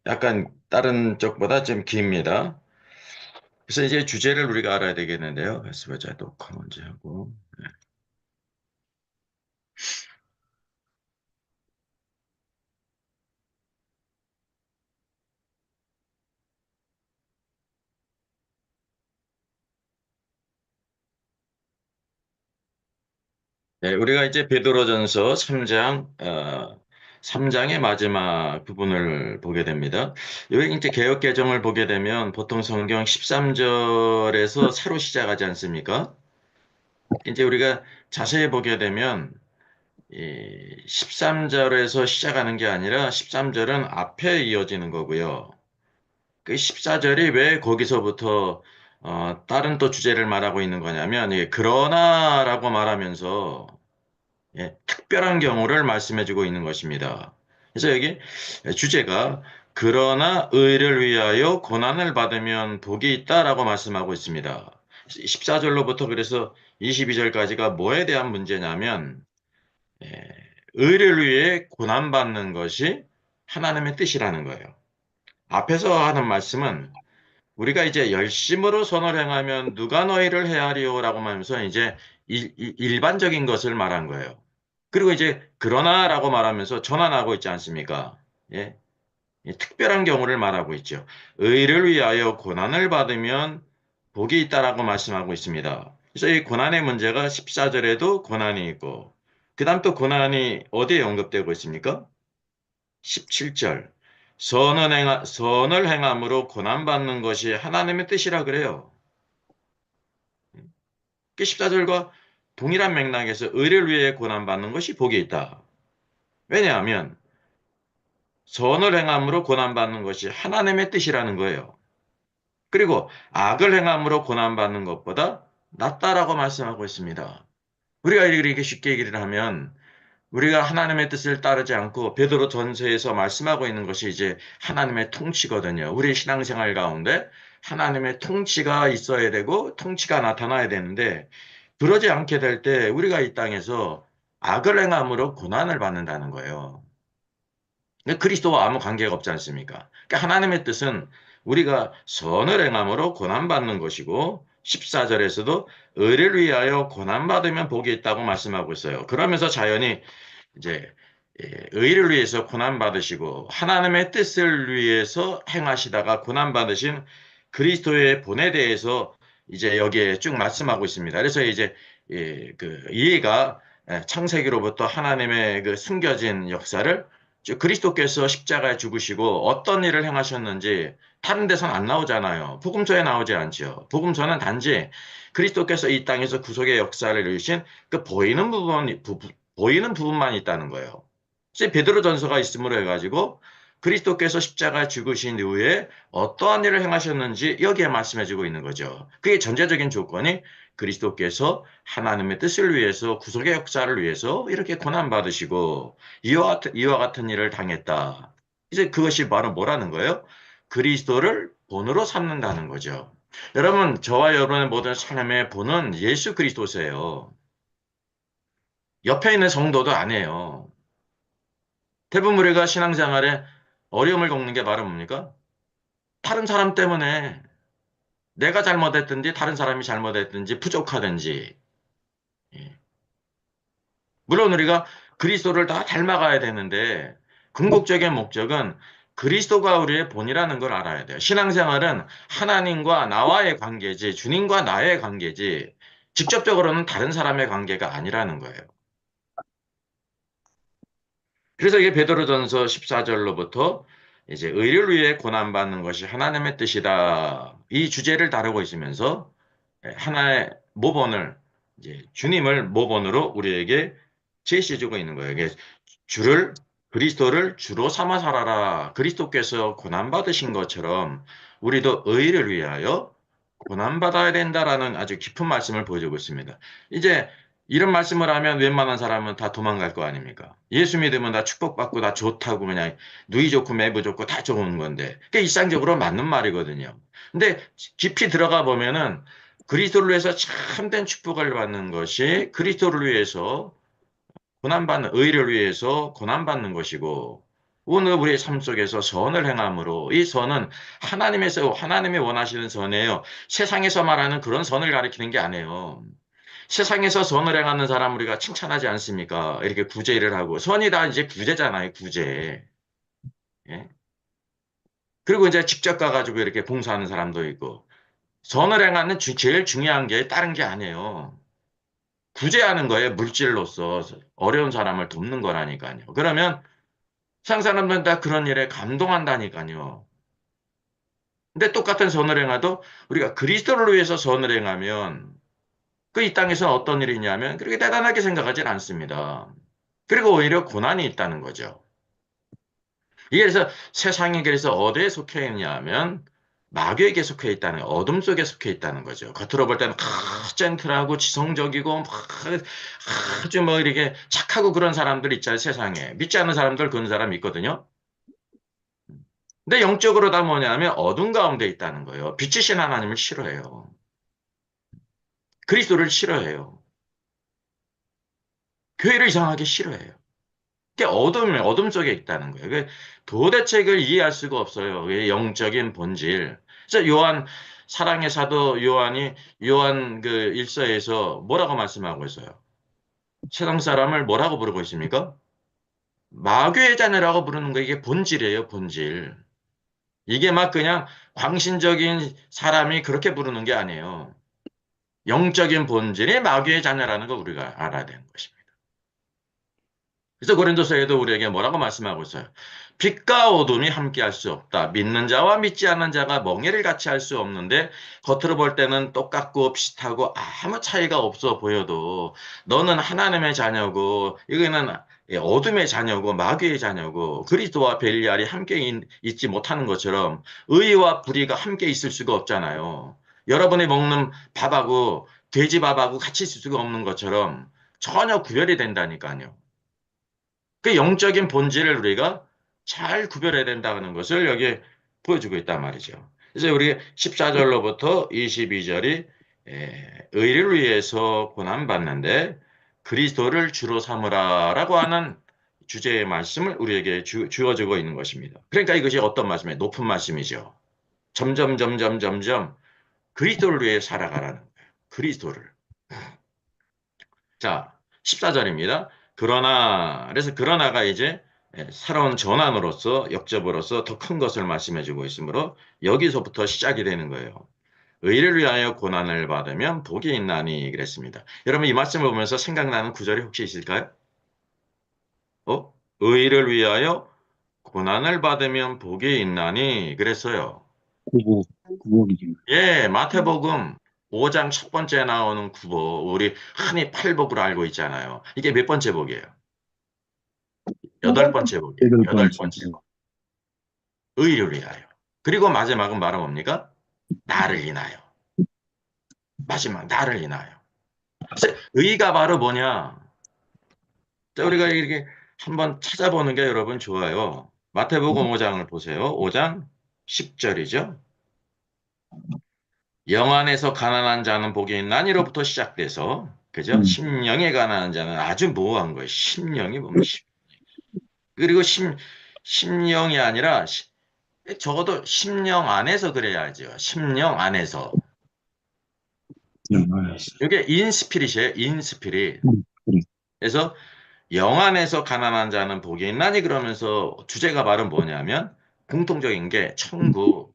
약간 다른 쪽보다 좀 깁니다. 그래서 이제 주제를 우리가 알아야 되겠는데요. 그래서 보자. 녹화 먼저 하고. 네, 우리가 이제 베드로전서 3장, 3장의 마지막 부분을 보게 됩니다. 여기 이제 개역 개정을 보게 되면 보통 성경 13절에서 새로 시작하지 않습니까? 이제 우리가 자세히 보게 되면 이 13절에서 시작하는 게 아니라 13절은 앞에 이어지는 거고요. 그 14절이 왜 거기서부터 다른 또 주제를 말하고 있는 거냐면 이게 그러나라고 말하면서 특별한 경우를 말씀해주고 있는 것입니다. 그래서 여기 주제가 그러나 의를 위하여 고난을 받으면 복이 있다라고 말씀하고 있습니다. 14절로부터 그래서 22절까지가 뭐에 대한 문제냐면 예, 의를 위해 고난받는 것이 하나님의 뜻이라는 거예요. 앞에서 하는 말씀은 우리가 이제 열심으로 선을 행하면 누가 너희를 헤아리오라고 하면서 이제 일반적인 것을 말한 거예요. 그리고 이제 그러나라고 말하면서 전환하고 있지 않습니까? 예, 특별한 경우를 말하고 있죠. 의를 위하여 고난을 받으면 복이 있다라고 말씀하고 있습니다. 그래서 이 고난의 문제가 14절에도 고난이 있고, 그 다음 또 고난이 어디에 언급되고 있습니까? 17절. 선을 행함으로 고난받는 것이 하나님의 뜻이라 그래요. 그 14절과 동일한 맥락에서 의를 위해 고난받는 것이 복이 있다. 왜냐하면 선을 행함으로 고난받는 것이 하나님의 뜻이라는 거예요. 그리고 악을 행함으로 고난받는 것보다 낫다라고 말씀하고 있습니다. 우리가 이렇게 쉽게 얘기를 하면 우리가 하나님의 뜻을 따르지 않고 베드로 전서에서 말씀하고 있는 것이 이제 하나님의 통치거든요. 우리 신앙생활 가운데 하나님의 통치가 있어야 되고 통치가 나타나야 되는데 그러지 않게 될 때 우리가 이 땅에서 악을 행함으로 고난을 받는다는 거예요. 그리스도와 아무 관계가 없지 않습니까? 그러니까 하나님의 뜻은 우리가 선을 행함으로 고난받는 것이고 14절에서도 의를 위하여 고난받으면 복이 있다고 말씀하고 있어요. 그러면서 자연히 이제 의를 위해서 고난받으시고 하나님의 뜻을 위해서 행하시다가 고난받으신 그리스도의 본에 대해서 이제 여기에 쭉 말씀하고 있습니다. 그래서 이제 그 이해가 창세기로부터 하나님의 그 숨겨진 역사를 즉 그리스도께서 십자가에 죽으시고 어떤 일을 행하셨는지 다른 데선 안 나오잖아요. 복음서에 나오지 않죠. 복음서는 단지 그리스도께서 이 땅에서 구속의 역사를 이루신 그 보이는 부분만 있다는 거예요. 그래서 베드로전서가 있음으로 해가지고 그리스도께서 십자가에 죽으신 이후에 어떠한 일을 행하셨는지 여기에 말씀해주고 있는 거죠. 그게 전제적인 조건이 그리스도께서 하나님의 뜻을 위해서 구속의 역사를 위해서 이렇게 고난받으시고 이와 같은 일을 당했다. 이제 그것이 바로 뭐라는 거예요? 그리스도를 본으로 삼는다는 거죠. 여러분, 저와 여러분의 모든 삶의 본은 예수 그리스도세요. 옆에 있는 성도도 아니에요. 대부분 우리가 신앙생활에 어려움을 겪는 게 바로 뭡니까? 다른 사람 때문에 내가 잘못했든지 다른 사람이 잘못했든지 부족하든지 예. 물론 우리가 그리스도를 다 닮아가야 되는데 궁극적인 목적은 그리스도가 우리의 본이라는 걸 알아야 돼요. 신앙생활은 하나님과 나와의 관계지 주님과 나의 관계지 직접적으로는 다른 사람의 관계가 아니라는 거예요. 그래서 이게 베드로전서 14절로부터 이제 의를 위해 고난받는 것이 하나님의 뜻이다. 이 주제를 다루고 있으면서 하나의 모본을 이제 주님을 모본으로 우리에게 제시해주고 있는 거예요. 이게 주를 그리스도를 주로 삼아 살아라. 그리스도께서 고난받으신 것처럼 우리도 의를 위하여 고난받아야 된다라는 아주 깊은 말씀을 보여주고 있습니다. 이제 이런 말씀을 하면 웬만한 사람은 다 도망갈 거 아닙니까? 예수 믿으면 다 축복받고 다 좋다고 그냥 누이 좋고 매부 좋고 다 좋은 건데 그게 일상적으로 맞는 말이거든요. 근데 깊이 들어가 보면은 그리스도를 위해서 참된 축복을 받는 것이 그리스도를 위해서 고난받는 의를 위해서 고난받는 것이고 오늘 우리의 삶 속에서 선을 행함으로 이 선은 하나님이 원하시는 선이에요. 세상에서 말하는 그런 선을 가리키는 게 아니에요. 세상에서 선을 행하는 사람 우리가 칭찬하지 않습니까? 이렇게 구제를 하고. 선이 다 이제 구제잖아요, 구제. 예? 그리고 이제 직접 가가지고 이렇게 봉사하는 사람도 있고. 선을 행하는 제일 중요한 게 다른 게 아니에요. 구제하는 거예요, 물질로서. 어려운 사람을 돕는 거라니까요. 그러면 세상 사람들은 다 그런 일에 감동한다니까요. 근데 똑같은 선을 행해도 우리가 그리스도를 위해서 선을 행하면 그 이 땅에서 어떤 일이 있냐면 그렇게 대단하게 생각하진 않습니다. 그리고 오히려 고난이 있다는 거죠. 이게 그래서 세상이 그래서 어디에 속해 있냐면 마귀에게 속해 있다는, 어둠 속에 속해 있다는 거죠. 겉으로 볼 때는 젠틀하고 지성적이고 막 아주 뭐 이렇게 착하고 그런 사람들 있잖아요, 세상에. 믿지 않는 사람들 그런 사람 있거든요. 근데 영적으로 다 뭐냐면 어둠 가운데 있다는 거예요. 빛이신 하나님을 싫어해요. 그리스도를 싫어해요. 교회를 이상하게 싫어해요. 그게 어둠 속에 있다는 거예요. 도대체 그걸 이해할 수가 없어요. 왜 영적인 본질. 그래서 사랑의 사도 요한 그 일서에서 뭐라고 말씀하고 있어요? 세상 사람을 뭐라고 부르고 있습니까? 마귀의 자녀라고 부르는 거 이게 본질이에요, 본질. 이게 막 그냥 광신적인 사람이 그렇게 부르는 게 아니에요. 영적인 본질이 마귀의 자녀라는 거 우리가 알아야 되는 것입니다. 그래서 고린도서에도 우리에게 뭐라고 말씀하고 있어요? 빛과 어둠이 함께할 수 없다. 믿는 자와 믿지 않는 자가 멍에를 같이 할 수 없는데 겉으로 볼 때는 똑같고 비슷하고 아무 차이가 없어 보여도 너는 하나님의 자녀고 이거는 어둠의 자녀고 마귀의 자녀고 그리스도와 벨리알이 함께 있지 못하는 것처럼 의와 불의가 함께 있을 수가 없잖아요. 여러분이 먹는 밥하고 돼지밥하고 같이 있을 수가 없는 것처럼 전혀 구별이 된다니까요. 그 영적인 본질을 우리가 잘 구별해야 된다는 것을 여기 보여주고 있단 말이죠. 그래서 우리 14절로부터 22절이 의를 위해서 고난받는데 그리스도를 주로 삼으라라고 하는 주제의 말씀을 우리에게 주어주고 있는 것입니다. 그러니까 이것이 어떤 말씀이에요? 높은 말씀이죠. 점점 그리스도를 위해 살아가라는 거예요. 그리스도를. 자, 14절입니다. 그러나가 이제 새로운 전환으로서, 역접으로서 더 큰 것을 말씀해주고 있으므로 여기서부터 시작이 되는 거예요. 의를 위하여 고난을 받으면 복이 있나니 그랬습니다. 여러분 이 말씀을 보면서 생각나는 구절이 혹시 있을까요? 의를 위하여 고난을 받으면 복이 있나니 그랬어요. 구보, 구복이죠. 예, 마태복음 5장 첫 번째 나오는 구복, 우리 흔히 팔복으로 알고 있잖아요. 이게 몇 번째 복이에요? 여덟 번째 복이에요. 여덟 여덟 번째. 번째. 의를 위하여. 그리고 마지막은 바로 뭡니까? 나를 인하여. 마지막, 나를 인하여. 그래서 의가 바로 뭐냐? 자, 우리가 이렇게 한번 찾아보는 게 여러분 좋아요. 마태복음 5장을 보세요. 5장 10절이죠. 영 안에서 가난한 자는 복이 있나니로부터 시작돼서, 그죠? 음, 심령에 가난한 자는 아주 모호한 거예요. 심령이 뭡니까? 그리고 심령이 아니라 적어도 심령 안에서 그래야죠. 심령 안에서. 알았어. 이게 인스피릿이에요. 인스피릿. 그래. 그래서 영 안에서 가난한 자는 복이 있나니 그러면서 주제가 바로 뭐냐면 공통적인 게 천국,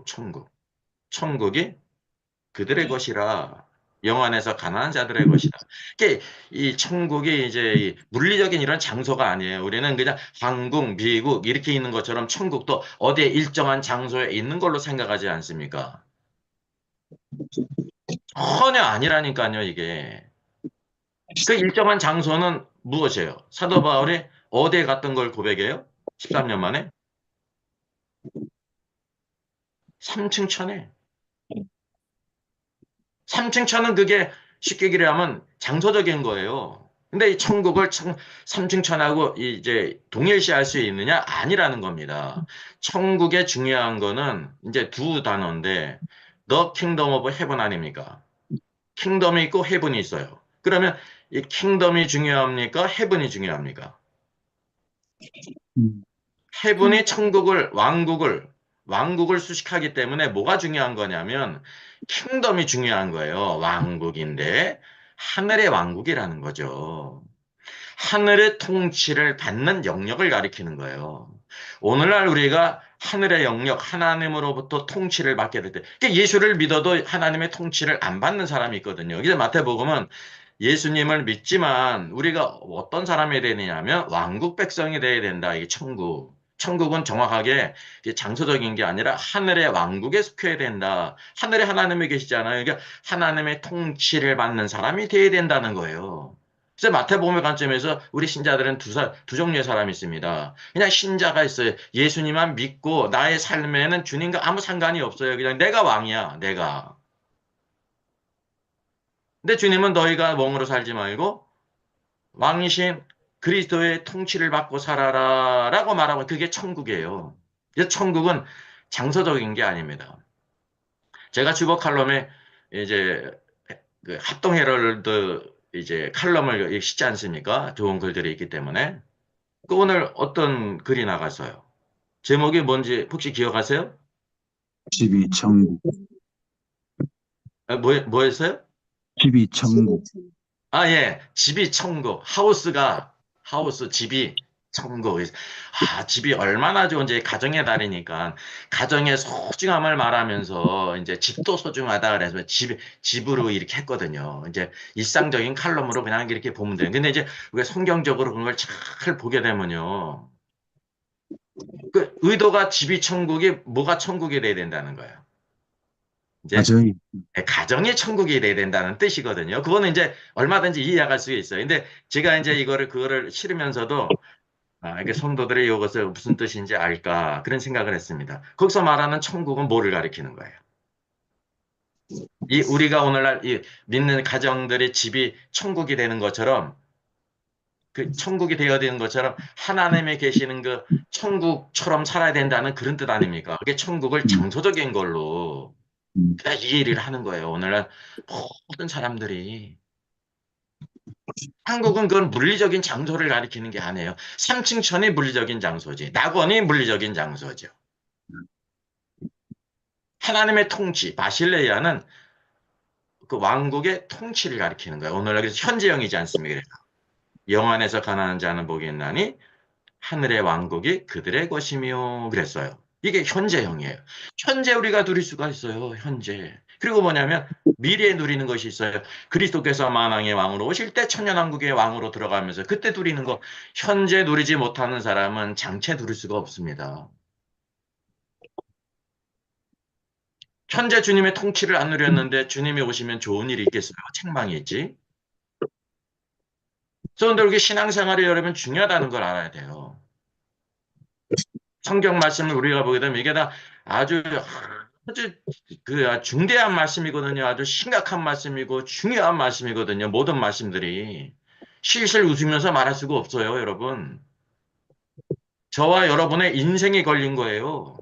천국. 천국이 그들의 것이라. 영 안에서 가난한 자들의 것이다. 이게 이 천국이 이제 이 물리적인 이런 장소가 아니에요. 우리는 그냥 한국, 미국 이렇게 있는 것처럼 천국도 어디에 일정한 장소에 있는 걸로 생각하지 않습니까? 전혀 아니라니까요, 이게. 그 일정한 장소는 무엇이에요? 사도 바울이 어디에 갔던 걸 고백해요? 13년 만에? 3층 천에. 3층 천은 그게 쉽게 얘기하면 장소적인 거예요. 근데 이 천국을 3층 천하고 이제 동일시할 수 있느냐? 아니라는 겁니다. 천국의 중요한 거는 이제 두 단어인데, The Kingdom of Heaven 아닙니까? 킹덤이 있고 헤븐이 있어요. 그러면 이 킹덤이 중요합니까? 헤븐이 중요합니까? 음, 해분이 왕국을 수식하기 때문에 뭐가 중요한 거냐면 킹덤이 중요한 거예요. 왕국인데 하늘의 왕국이라는 거죠. 하늘의 통치를 받는 영역을 가리키는 거예요. 오늘날 우리가 하늘의 영역, 하나님으로부터 통치를 받게 될 때, 그러니까 예수를 믿어도 하나님의 통치를 안 받는 사람이 있거든요. 그래서 마태복음은 예수님을 믿지만 우리가 어떤 사람이 되느냐면 왕국 백성이 돼야 된다. 이게 천국. 천국은 정확하게 장소적인 게 아니라 하늘의 왕국에 속해야 된다. 하늘에 하나님이 계시잖아요. 그러니까 하나님의 통치를 받는 사람이 돼야 된다는 거예요. 그래서 마태복음의 관점에서 우리 신자들은 두 종류의 사람이 있습니다. 그냥 신자가 있어요. 예수님만 믿고 나의 삶에는 주님과 아무 상관이 없어요. 그냥 내가 왕이야, 내가. 근데 주님은 너희가 왕으로 살지 말고 왕이신 그리스도의 통치를 받고 살아라 라고 말하고 그게 천국이에요. 그래서 천국은 장소적인 게 아닙니다. 제가 주보 칼럼에 이제 그 합동 헤럴드 이제 칼럼을 싣지 않습니까? 좋은 글들이 있기 때문에. 그 오늘 어떤 글이 나갔어요? 제목이 뭔지 혹시 기억하세요? 집이 천국, 뭐였어요? 집이 천국. 아, 예. 집이 천국. 집이 천국. 집이 얼마나 좋은지 가정의 달이니까 가정의 소중함을 말하면서 이제 집도 소중하다 그래서 집으로 이렇게 했거든요. 이제 일상적인 칼럼으로 그냥 이렇게 보면 돼요. 근데 이제 우리가 성경적으로 그런 걸 잘 보게 되면요. 그 의도가 집이 천국이 뭐가 천국이 돼야 된다는 거예요. 이제 가정이, 가정의 천국이 돼야 된다는 뜻이거든요. 그거는 이제 얼마든지 이해할 수 있어요. 근데 제가 이제 그거를 실으면서도 이게 성도들이 이것을 무슨 뜻인지 알까 그런 생각을 했습니다. 거기서 말하는 천국은 뭐를 가리키는 거예요? 이 우리가 오늘날 이 믿는 가정들의 집이 천국이 되는 것처럼 그 천국이 되어야 되는 것처럼 하나님에 계시는 그 천국처럼 살아야 된다는 그런 뜻 아닙니까? 그게 천국을 음, 장소적인 걸로 음, 그냥 이해를 하는 거예요. 오늘날 모든 사람들이 한국은 그건 물리적인 장소를 가리키는 게 아니에요. 삼층천이 물리적인 장소지. 낙원이 물리적인 장소죠. 하나님의 통치, 바실레이아는 그 왕국의 통치를 가리키는 거예요. 오늘날 그래서 현재형이지 않습니까? 그래서 영 안에서 가난한 자는 복이 있나니 하늘의 왕국이 그들의 것이며 그랬어요. 이게 현재형이에요. 현재 우리가 누릴 수가 있어요. 현재. 그리고 뭐냐면 미래에 누리는 것이 있어요. 그리스도께서 만왕의 왕으로 오실 때 천년왕국의 왕으로 들어가면서 그때 누리는 거 현재 누리지 못하는 사람은 장체 누릴 수가 없습니다. 현재 주님의 통치를 안 누렸는데 주님이 오시면 좋은 일이 있겠어요? 책망이 있지. 그런데 우리 신앙생활이 여러분 중요하다는 걸 알아야 돼요. 성경 말씀을 우리가 보게 되면 이게 다 아주 아주 그 중대한 말씀이거든요. 아주 심각한 말씀이고 중요한 말씀이거든요. 모든 말씀들이 실실 웃으면서 말할 수가 없어요, 여러분. 저와 여러분의 인생이 걸린 거예요.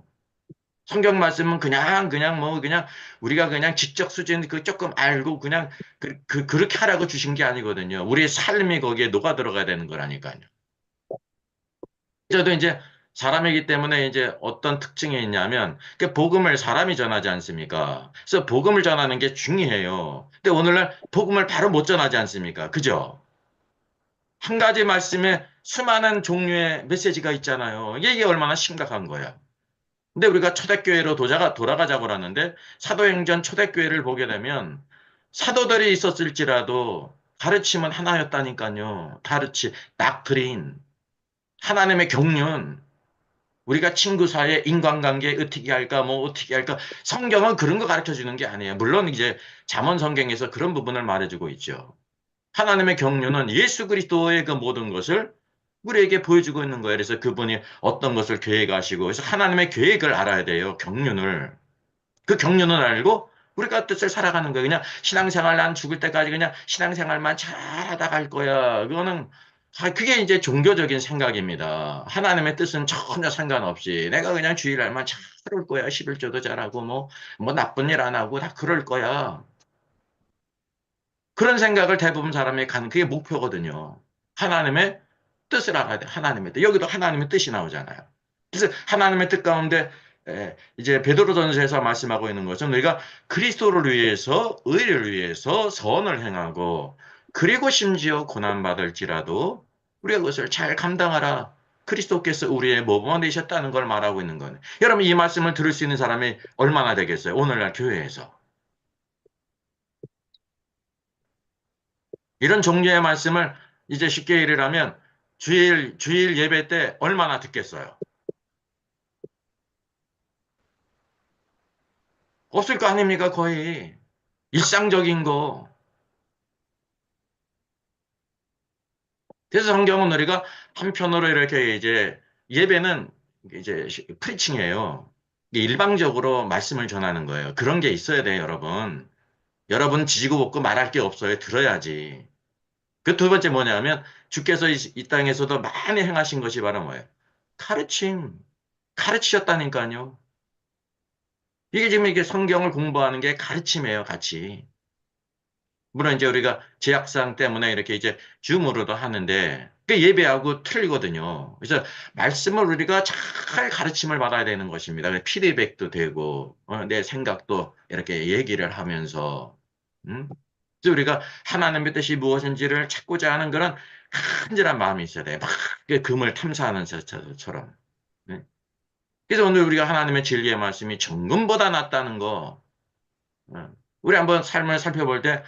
성경 말씀은 그냥 우리가 그냥 지적 수준 그 조금 알고 그냥 그렇게 하라고 주신 게 아니거든요. 우리의 삶이 거기에 녹아 들어가야 되는 거라니까요. 저도 이제 사람이기 때문에 이제 어떤 특징이 있냐면 그 복음을 사람이 전하지 않습니까? 그래서 복음을 전하는 게 중요해요. 근데 오늘날 복음을 바로 못 전하지 않습니까? 그죠? 한 가지 말씀에 수많은 종류의 메시지가 있잖아요. 이게 얼마나 심각한 거야. 근데 우리가 초대교회로 돌아가자고 하는데 사도행전 초대교회를 보게 되면 사도들이 있었을지라도 가르침은 하나였다니까요. 가르치, 닥트린, 하나님의 경륜, 우리가 친구 사이에 인간관계 어떻게 할까, 뭐 어떻게 할까. 성경은 그런 거 가르쳐 주는 게 아니에요. 물론 이제 잠언 성경에서 그런 부분을 말해주고 있죠. 하나님의 경륜은 예수 그리스도의 그 모든 것을 우리에게 보여주고 있는 거예요. 그래서 그분이 어떤 것을 계획하시고, 그래서 하나님의 계획을 알아야 돼요. 경륜을. 그 경륜을 알고 우리가 뜻을 살아가는 거예요. 그냥 신앙생활 난 죽을 때까지 그냥 신앙생활만 잘하다 갈 거야. 그거는 그게 이제 종교적인 생각입니다. 하나님의 뜻은 전혀 상관없이 내가 그냥 주일날만 잘할 거야. 11조도 잘하고 뭐 나쁜 일 안 하고 다 그럴 거야. 그런 생각을 대부분 사람이 가는 그게 목표거든요. 하나님의 뜻을 알아야 돼. 하나님의 뜻. 여기도 하나님의 뜻이 나오잖아요. 그래서 하나님의 뜻 가운데 이제 베드로전서에서 말씀하고 있는 것은 우리가 그리스도를 위해서 의를 위해서 선을 행하고 그리고 심지어 고난 받을지라도 우리가 그것을 잘 감당하라. 그리스도께서 우리의 모범이 되셨다는 걸 말하고 있는 거네. 여러분 이 말씀을 들을 수 있는 사람이 얼마나 되겠어요? 오늘날 교회에서. 이런 종류의 말씀을 이제 쉽게 얘기하면 주일 예배 때 얼마나 듣겠어요? 없을 거 아닙니까? 거의. 일상적인 거. 그래서 성경은 우리가 한편으로 이렇게 이제 예배는 이제 프리칭이에요. 일방적으로 말씀을 전하는 거예요. 그런 게 있어야 돼요, 여러분. 여러분 지지고 볶고 말할 게 없어요. 들어야지. 그 두 번째 뭐냐면 주께서 이 땅에서도 많이 행하신 것이 바로 뭐예요? 가르침. 가르치셨다니까요. 이게 지금 이게 성경을 공부하는 게 가르침이에요, 같이. 물론 이제 우리가 제약상 때문에 이렇게 이제 줌으로도 하는데 그 예배하고 틀리거든요. 그래서 말씀을 우리가 잘 가르침을 받아야 되는 것입니다. 피드백도 되고 내 생각도 이렇게 얘기를 하면서 그래서 우리가 하나님의 뜻이 무엇인지를 찾고자 하는 그런 간절한 마음이 있어야 돼요. 막 금을 탐사하는 것처럼. 네. 그래서 오늘 우리가 하나님의 진리의 말씀이 정금보다 낫다는 거 우리 한번 삶을 살펴볼 때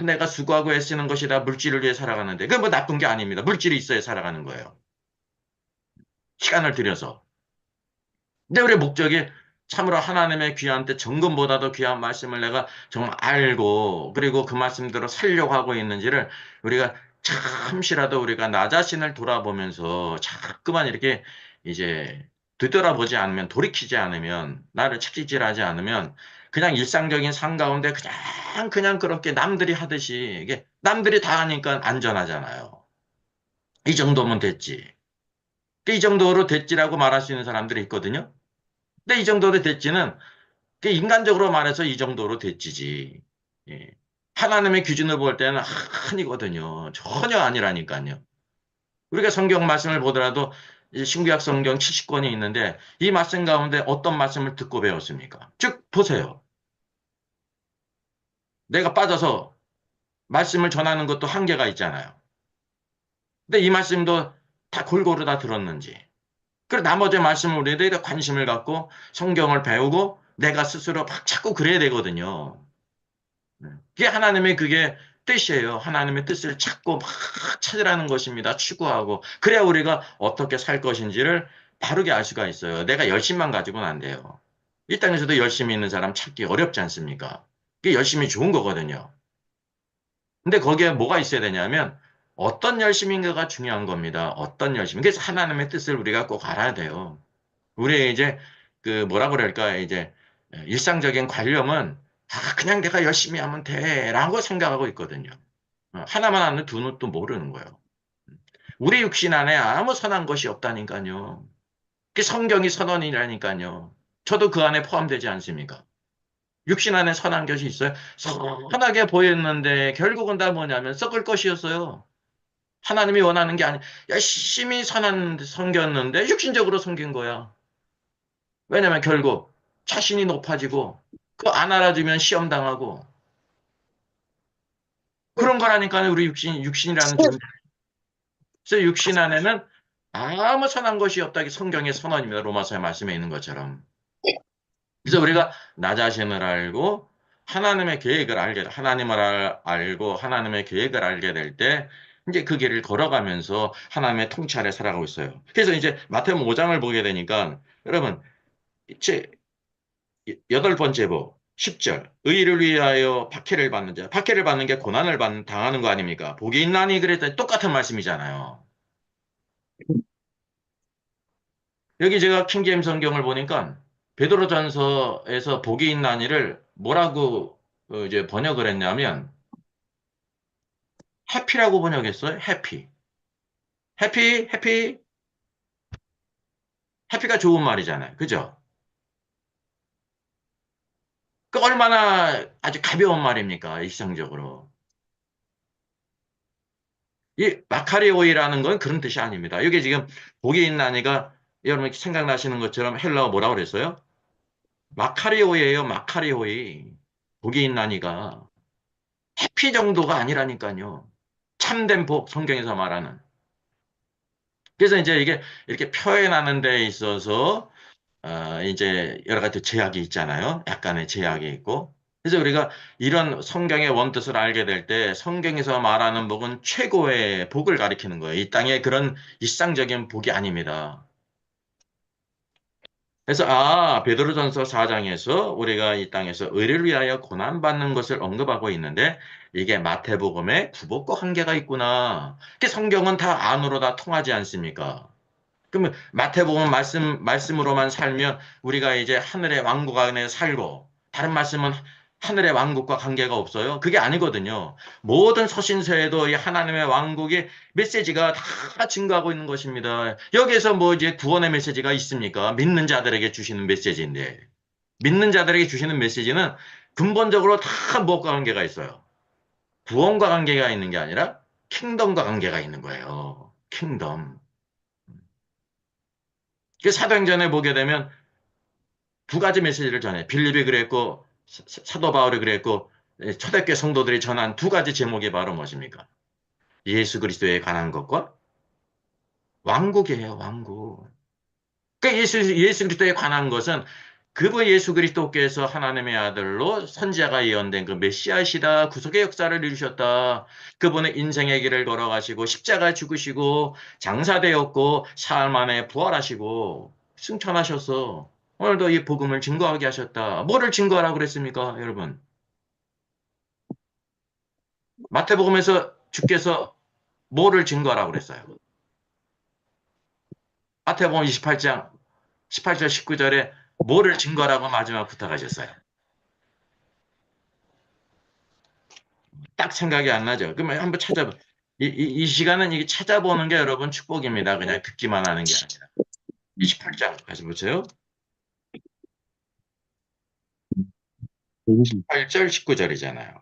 내가 수고하고 애쓰는 것이다. 물질을 위해 살아가는데. 그건 뭐 나쁜 게 아닙니다. 물질이 있어야 살아가는 거예요. 시간을 들여서. 근데 우리의 목적이 참으로 하나님의 귀한 뜻, 정금보다도 귀한 말씀을 내가 정말 알고, 그리고 그 말씀대로 살려고 하고 있는지를 우리가 잠시라도 우리가 나 자신을 돌아보면서 자꾸만 이렇게 이제 되돌아보지 않으면, 돌이키지 않으면, 나를 책찍질하지 않으면, 그냥 일상적인 삶 가운데 그냥 그렇게 남들이 하듯이, 이게 남들이 다 하니까 안전하잖아요. 이 정도면 됐지. 이 정도로 됐지라고 말할 수 있는 사람들이 있거든요. 근데 이 정도로 됐지는 인간적으로 말해서 이 정도로 됐지지. 예. 하나님의 기준으로 볼 때는 아니거든요. 전혀 아니라니까요. 우리가 성경 말씀을 보더라도 이 신구약 성경 70권이 있는데 이 말씀 가운데 어떤 말씀을 듣고 배웠습니까? 즉 보세요. 내가 빠져서 말씀을 전하는 것도 한계가 있잖아요. 근데 이 말씀도 다 골고루 다 들었는지. 그리고 나머지 말씀을 우리들이 관심을 갖고 성경을 배우고 내가 스스로 막 자꾸 그래야 되거든요. 그게 하나님의 그게 뜻이에요. 하나님의 뜻을 찾고 막 찾으라는 것입니다. 추구하고. 그래야 우리가 어떻게 살 것인지를 바르게 알 수가 있어요. 내가 열심만 가지고는 안 돼요. 이 땅에서도 열심히 있는 사람 찾기 어렵지 않습니까? 그게 열심히 좋은 거거든요. 근데 거기에 뭐가 있어야 되냐면 어떤 열심인가가 중요한 겁니다. 어떤 열심. 그래서 하나님의 뜻을 우리가 꼭 알아야 돼요. 우리 이제 그 뭐라 그럴까 이제 일상적인 관념은 그냥 내가 열심히 하면 돼라고 생각하고 있거든요. 하나만 하는 두 눈도 모르는 거예요. 우리 육신 안에 아무 선한 것이 없다니까요. 그 성경이 선언이라니까요. 저도 그 안에 포함되지 않습니까? 육신 안에 선한 것이 있어요. 선하게 보였는데 결국은 다 뭐냐면 썩을 것이었어요. 하나님이 원하는 게 아니, 열심히 선한 섬겼는데 육신적으로 섬긴 거야. 왜냐면 결국 자신이 높아지고 그 안 알아주면 시험 당하고 그런 거라니까요. 우리 육신이라는 존재. 그래서 육신 안에는 아무 선한 것이 없다. 성경의 선언입니다. 로마서의 말씀에 있는 것처럼. 그래서 우리가 나 자신을 알고 하나님의 계획을 하나님을 알고 하나님의 계획을 알게 될 때 이제 그 길을 걸어가면서 하나님의 통치 아래 살아가고 있어요. 그래서 이제 마태복음 5장을 보게 되니까 여러분 이제 여덟 번째 복 10절 의를 위하여 박해를 받는 자 박해를 받는 게 고난을 당하는 거 아닙니까? 복이 있나니 그랬더니 똑같은 말씀이잖아요. 여기 제가 킹제임 성경을 보니까 베드로전서에서 복이 있나니를 뭐라고 이제 번역을 했냐면 해피라고 번역했어요. 해피. 해피, 해피, 해피가 좋은 말이잖아요. 그죠? 그 얼마나 아주 가벼운 말입니까? 일상적으로. 이 마카리오이라는 건 그런 뜻이 아닙니다. 이게 지금 복이 있나니가 여러분 생각나시는 것처럼 헬라어 뭐라고 그랬어요? 마카리오예요, 마카리오이. 복이 있나니가. 해피 정도가 아니라니까요. 참된 복, 성경에서 말하는. 그래서 이제 이게 이렇게 표현하는 데 있어서 이제 여러 가지 제약이 있잖아요. 약간의 제약이 있고. 그래서 우리가 이런 성경의 원뜻을 알게 될 때 성경에서 말하는 복은 최고의 복을 가리키는 거예요. 이 땅의 그런 일상적인 복이 아닙니다. 그래서 베드로전서 4장에서 우리가 이 땅에서 의를 위하여 고난받는 것을 언급하고 있는데 이게 마태복음의 구복과 관계가 있구나. 그 성경은 다 안으로 다 통하지 않습니까? 그러면 마태복음 말씀으로만 살면 우리가 이제 하늘의 왕국 안에 살고 다른 말씀은 하늘의 왕국과 관계가 없어요. 그게 아니거든요. 모든 서신서에도 이 하나님의 왕국의 메시지가 다 증거하고 있는 것입니다. 여기에서 뭐 이제 구원의 메시지가 있습니까? 믿는 자들에게 주시는 메시지인데 믿는 자들에게 주시는 메시지는 근본적으로 다 무엇과 관계가 있어요. 구원과 관계가 있는 게 아니라 킹덤과 관계가 있는 거예요. 킹덤. 그 사도행전에 보게 되면 두 가지 메시지를 전해. 빌립이 그랬고 사도 바울이 그랬고 초대교회 성도들이 전한 두 가지 제목이 바로 무엇입니까? 예수 그리스도에 관한 것과 왕국이에요, 왕국. 그러니까 예수 그리스도에 관한 것은 그분 예수 그리스도께서 하나님의 아들로 선지자가 예언된 그 메시아시다. 구속의 역사를 이루셨다. 그분의 인생의 길을 걸어가시고 십자가 죽으시고 장사되었고 사흘 만에 부활하시고 승천하셔서 오늘도 이 복음을 증거하게 하셨다. 뭐를 증거하라고 그랬습니까, 여러분? 마태복음에서 주께서 뭐를 증거하라고 그랬어요? 마태복음 28장 18절 19절에 뭐를 증거하라고 마지막 부탁하셨어요? 딱 생각이 안 나죠. 그러면 한번 찾아봐. 이 시간은 이게 찾아보는 게 여러분 축복입니다. 그냥 듣기만 하는 게 아니라. 28장 다시 보세요. 8절 19절이잖아요.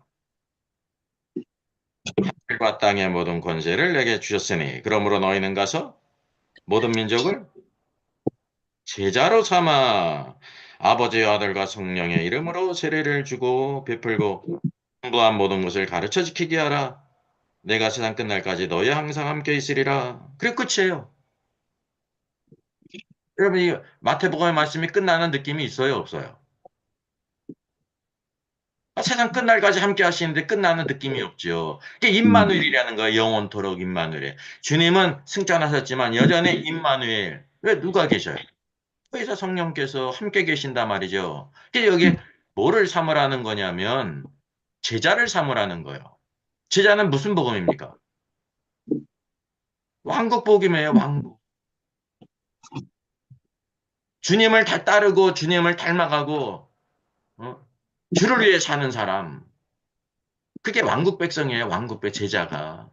하늘과 땅의 모든 권세를 내게 주셨으니 그러므로 너희는 가서 모든 민족을 제자로 삼아 아버지와 아들과 성령의 이름으로 세례를 주고 베풀고 공부한 모든 것을 가르쳐 지키게 하라. 내가 세상 끝날까지 너희 항상 함께 있으리라. 그게 끝이에요. 여러분, 이 마태복음의 말씀이 끝나는 느낌이 있어요, 없어요? 세상 끝날까지 함께 하시는데 끝나는 느낌이 없죠. 그게 임마누엘이라는 거예요. 영원토록 임마누엘. 주님은 승천하셨지만 여전히 임마누엘. 왜 누가 계셔요? 의사 성령께서 함께 계신단 말이죠. 그게 여기 뭐를 삼으라는 거냐면 제자를 삼으라는 거예요. 제자는 무슨 복음입니까? 왕국 복음이에요, 왕국. 주님을 다 따르고 주님을 닮아가고 어? 주를 위해 사는 사람. 그게 왕국 백성이에요. 왕국 제자가.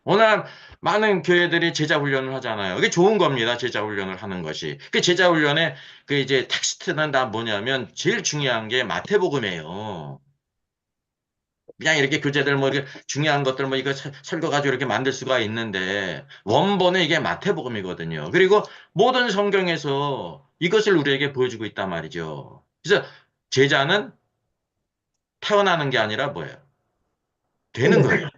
오늘 많은 교회들이 제자 훈련을 하잖아요. 이게 좋은 겁니다. 제자 훈련을 하는 것이. 그 제자 훈련의 그 이제 텍스트는 다 뭐냐면 제일 중요한 게 마태복음이에요. 그냥 이렇게 교재들 뭐 이렇게 중요한 것들 뭐 이거 설거 가지고 이렇게 만들 수가 있는데 원본은 이게 마태복음이거든요. 그리고 모든 성경에서 이것을 우리에게 보여주고 있단 말이죠. 그래서 제자는 태어나는 게 아니라 뭐예요? 되는 거예요.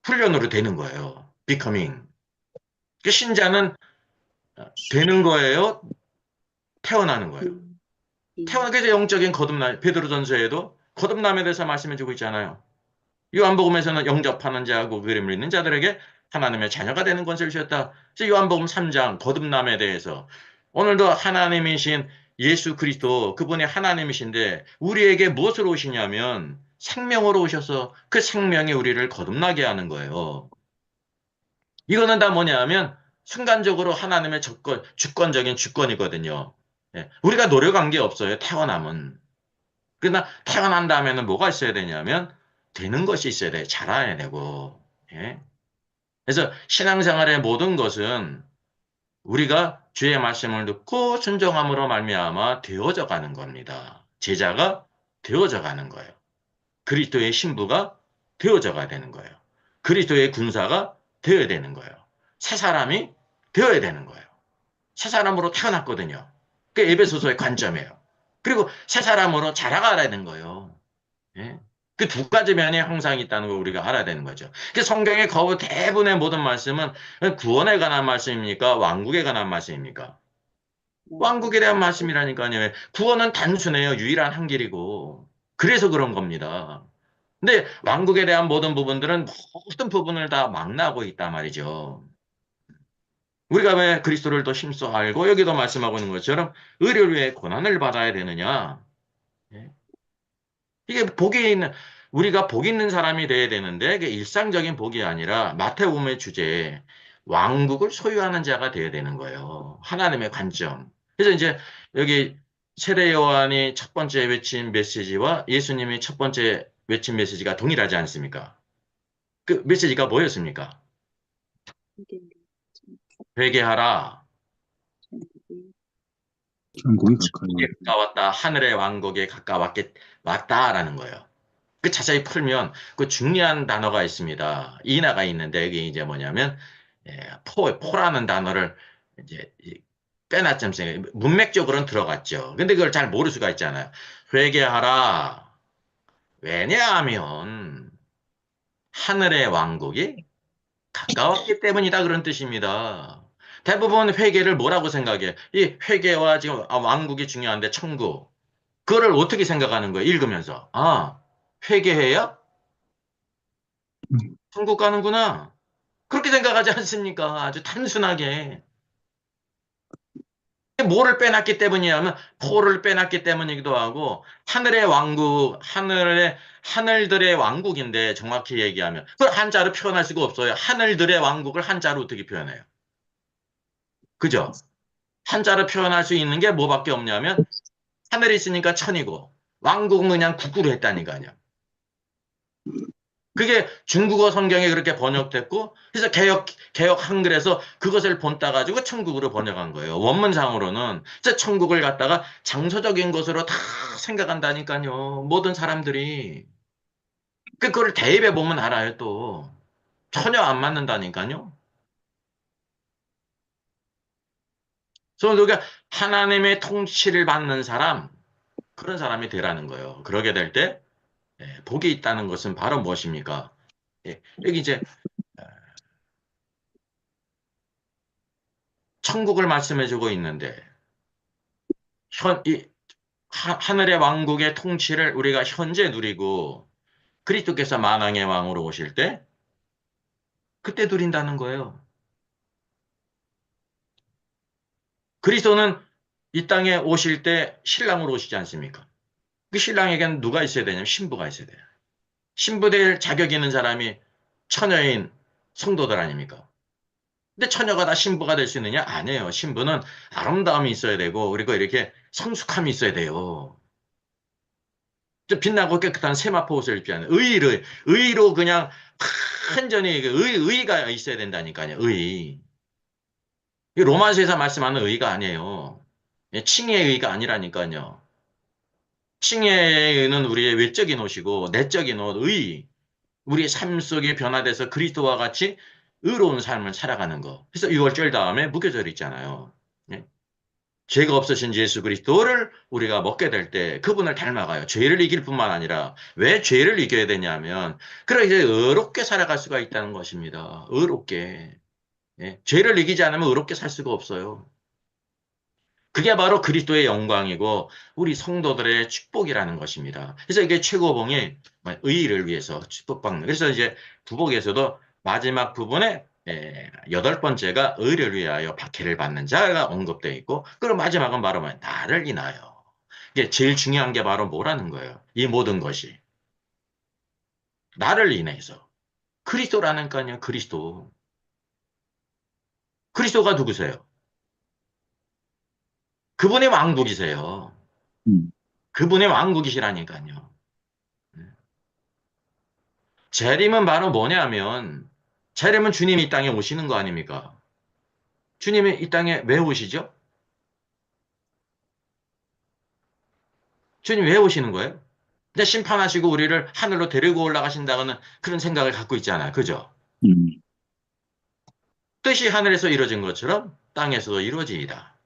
훈련으로 되는 거예요. becoming. 그 신자는 되는 거예요. 태어나는 거예요. 태어나게 해서 영적인 거듭남, 베드로전서에도 거듭남에 대해서 말씀해 주고 있잖아요. 요한복음에서는 영접하는 자하고 그림을 읽는 자들에게 하나님의 자녀가 되는 권세를 주셨다. 그래서 요한복음 3장 거듭남에 대해서 오늘도 하나님이신 예수 그리스도 그분이 하나님이신데 우리에게 무엇으로 오시냐면 생명으로 오셔서 그 생명이 우리를 거듭나게 하는 거예요. 이거는 다 뭐냐 하면 순간적으로 하나님의 주권적인 주권이거든요. 예, 우리가 노력한 게 없어요. 태어남은. 그러나 태어난 다음에는 뭐가 있어야 되냐면 되는 것이 있어야 돼. 자라야 되고. 예. 그래서 신앙생활의 모든 것은 우리가 주의 말씀을 듣고 순종함으로 말미암아 되어져 가는 겁니다. 제자가 되어져 가는 거예요. 그리스도의 신부가 되어져 가야 되는 거예요. 그리스도의 군사가 되어야 되는 거예요. 새 사람이 되어야 되는 거예요. 새 사람으로 태어났거든요. 그게 에베소서의 관점이에요. 그리고 새 사람으로 자라가야 되는 거예요. 예? 그 두 가지 면의 형상이 있다는 걸 우리가 알아야 되는 거죠. 그 성경의 거의 대부분의 모든 말씀은 구원에 관한 말씀입니까? 왕국에 관한 말씀입니까? 왕국에 대한 말씀이라니까요. 구원은 단순해요. 유일한 한 길이고. 그래서 그런 겁니다. 근데 왕국에 대한 모든 부분들은 모든 부분을 다 망라하고 있단 말이죠. 우리가 왜 그리스도를 더 힘써 알고 여기도 말씀하고 있는 것처럼 의를 위해 고난을 받아야 되느냐? 예? 이게 복이 있는 우리가 복 있는 사람이 돼야 되는데 이게 일상적인 복이 아니라 마태복음의 주제에 왕국을 소유하는 자가 돼야 되는 거예요. 하나님의 관점. 그래서 이제 여기 세례 요한이 첫 번째 외친 메시지와 예수님이 첫 번째 외친 메시지가 동일하지 않습니까? 그 메시지가 뭐였습니까? 회개하라. 천국이 가까이 천국에 가까웠다. 하늘의 왕국에 왔다라는 거예요. 그 자세히 풀면 그 중요한 단어가 있습니다. 인하가 있는데 이게 이제 뭐냐면 포라는 단어를 이제 빼놨죠. 문맥적으로는 들어갔죠. 근데 그걸 잘 모를 수가 있잖아요. 회개하라. 왜냐하면 하늘의 왕국이 가까웠기 때문이다 그런 뜻입니다. 대부분 회개를 뭐라고 생각해? 이 회개와 지금 왕국이 중요한데 천국. 그거를 어떻게 생각하는 거예요? 읽으면서. 아, 회개해야 천국 가는구나. 그렇게 생각하지 않습니까? 아주 단순하게. 뭐를 빼놨기 때문이냐면 포를 빼놨기 때문이기도 하고 하늘의 왕국, 하늘들의 왕국인데 정확히 얘기하면 그걸 한자로 표현할 수가 없어요. 하늘들의 왕국을 한자로 어떻게 표현해요? 그죠? 한자로 표현할 수 있는 게 뭐밖에 없냐면 하늘이 있으니까 천이고 왕국은 그냥 국구로 했다니까요. 그게 중국어 성경에 그렇게 번역됐고, 그래서 개역 한글에서 그것을 본따 가지고 천국으로 번역한 거예요. 원문상으로는. 그래서 천국을 갖다가 장소적인 것으로 다 생각한다니까요. 모든 사람들이. 그걸 대입해 보면 알아요, 또. 전혀 안 맞는다니까요. 그래서 우리가 하나님의 통치를 받는 사람, 그런 사람이 되라는 거예요. 그러게 될 때, 복이 있다는 것은 바로 무엇입니까? 여기 이제 천국을 말씀해 주고 있는데, 이 하늘의 왕국의 통치를 우리가 현재 누리고 그리스도께서 만왕의 왕으로 오실 때 그때 누린다는 거예요. 그리스도는 이 땅에 오실 때 신랑으로 오시지 않습니까? 그 신랑에게는 누가 있어야 되냐면 신부가 있어야 돼요. 신부 될 자격 있는 사람이 처녀인 성도들 아닙니까? 근데 처녀가 다 신부가 될 수 있느냐? 아니에요. 신부는 아름다움이 있어야 되고 그리고 이렇게 성숙함이 있어야 돼요. 좀 빛나고 깨끗한 세마포 옷을 입지 않아요. 의로 그냥 완전히 의가 있어야 된다니까요. 의. 이 로마서에서 말씀하는 의가 아니에요. 칭의의 의가 아니라니까요. 칭의의 의는 우리의 외적인 옷이고 내적인 옷, 의. 우리의 삶 속에 변화돼서 그리스도와 같이 의로운 삶을 살아가는 거. 그래서 6월절 다음에 무교절 있잖아요. 예? 죄가 없으신 예수 그리스도를 우리가 먹게 될 때 그분을 닮아가요. 죄를 이길 뿐만 아니라 왜 죄를 이겨야 되냐면 그래 이제 의롭게 살아갈 수가 있다는 것입니다. 의롭게. 예? 죄를 이기지 않으면 의롭게 살 수가 없어요. 그게 바로 그리스도의 영광이고 우리 성도들의 축복이라는 것입니다. 그래서 이게 최고봉이 의의를 위해서 축복받는. 그래서 이제 부복에서도 마지막 부분에 여덟 번째가 의를 위하여 박해를 받는 자가 언급되어 있고, 그리고 마지막은 바로 나를 인하여. 이게 제일 중요한 게 바로 뭐라는 거예요. 이 모든 것이. 나를 인해서. 그리스도라니까요, 그리스도. 그리스도가 누구세요? 그분의 왕국이세요. 음, 그분의 왕국이시라니까요. 재림은 바로 뭐냐면, 재림은 주님이 이 땅에 오시는 거 아닙니까? 주님이 이 땅에 왜 오시죠? 주님 왜 오시는 거예요? 근데 심판하시고 우리를 하늘로 데리고 올라가신다는 그런 생각을 갖고 있잖아요. 그죠? 음, 뜻이 하늘에서 이루어진 것처럼 땅에서도 이루어지이다.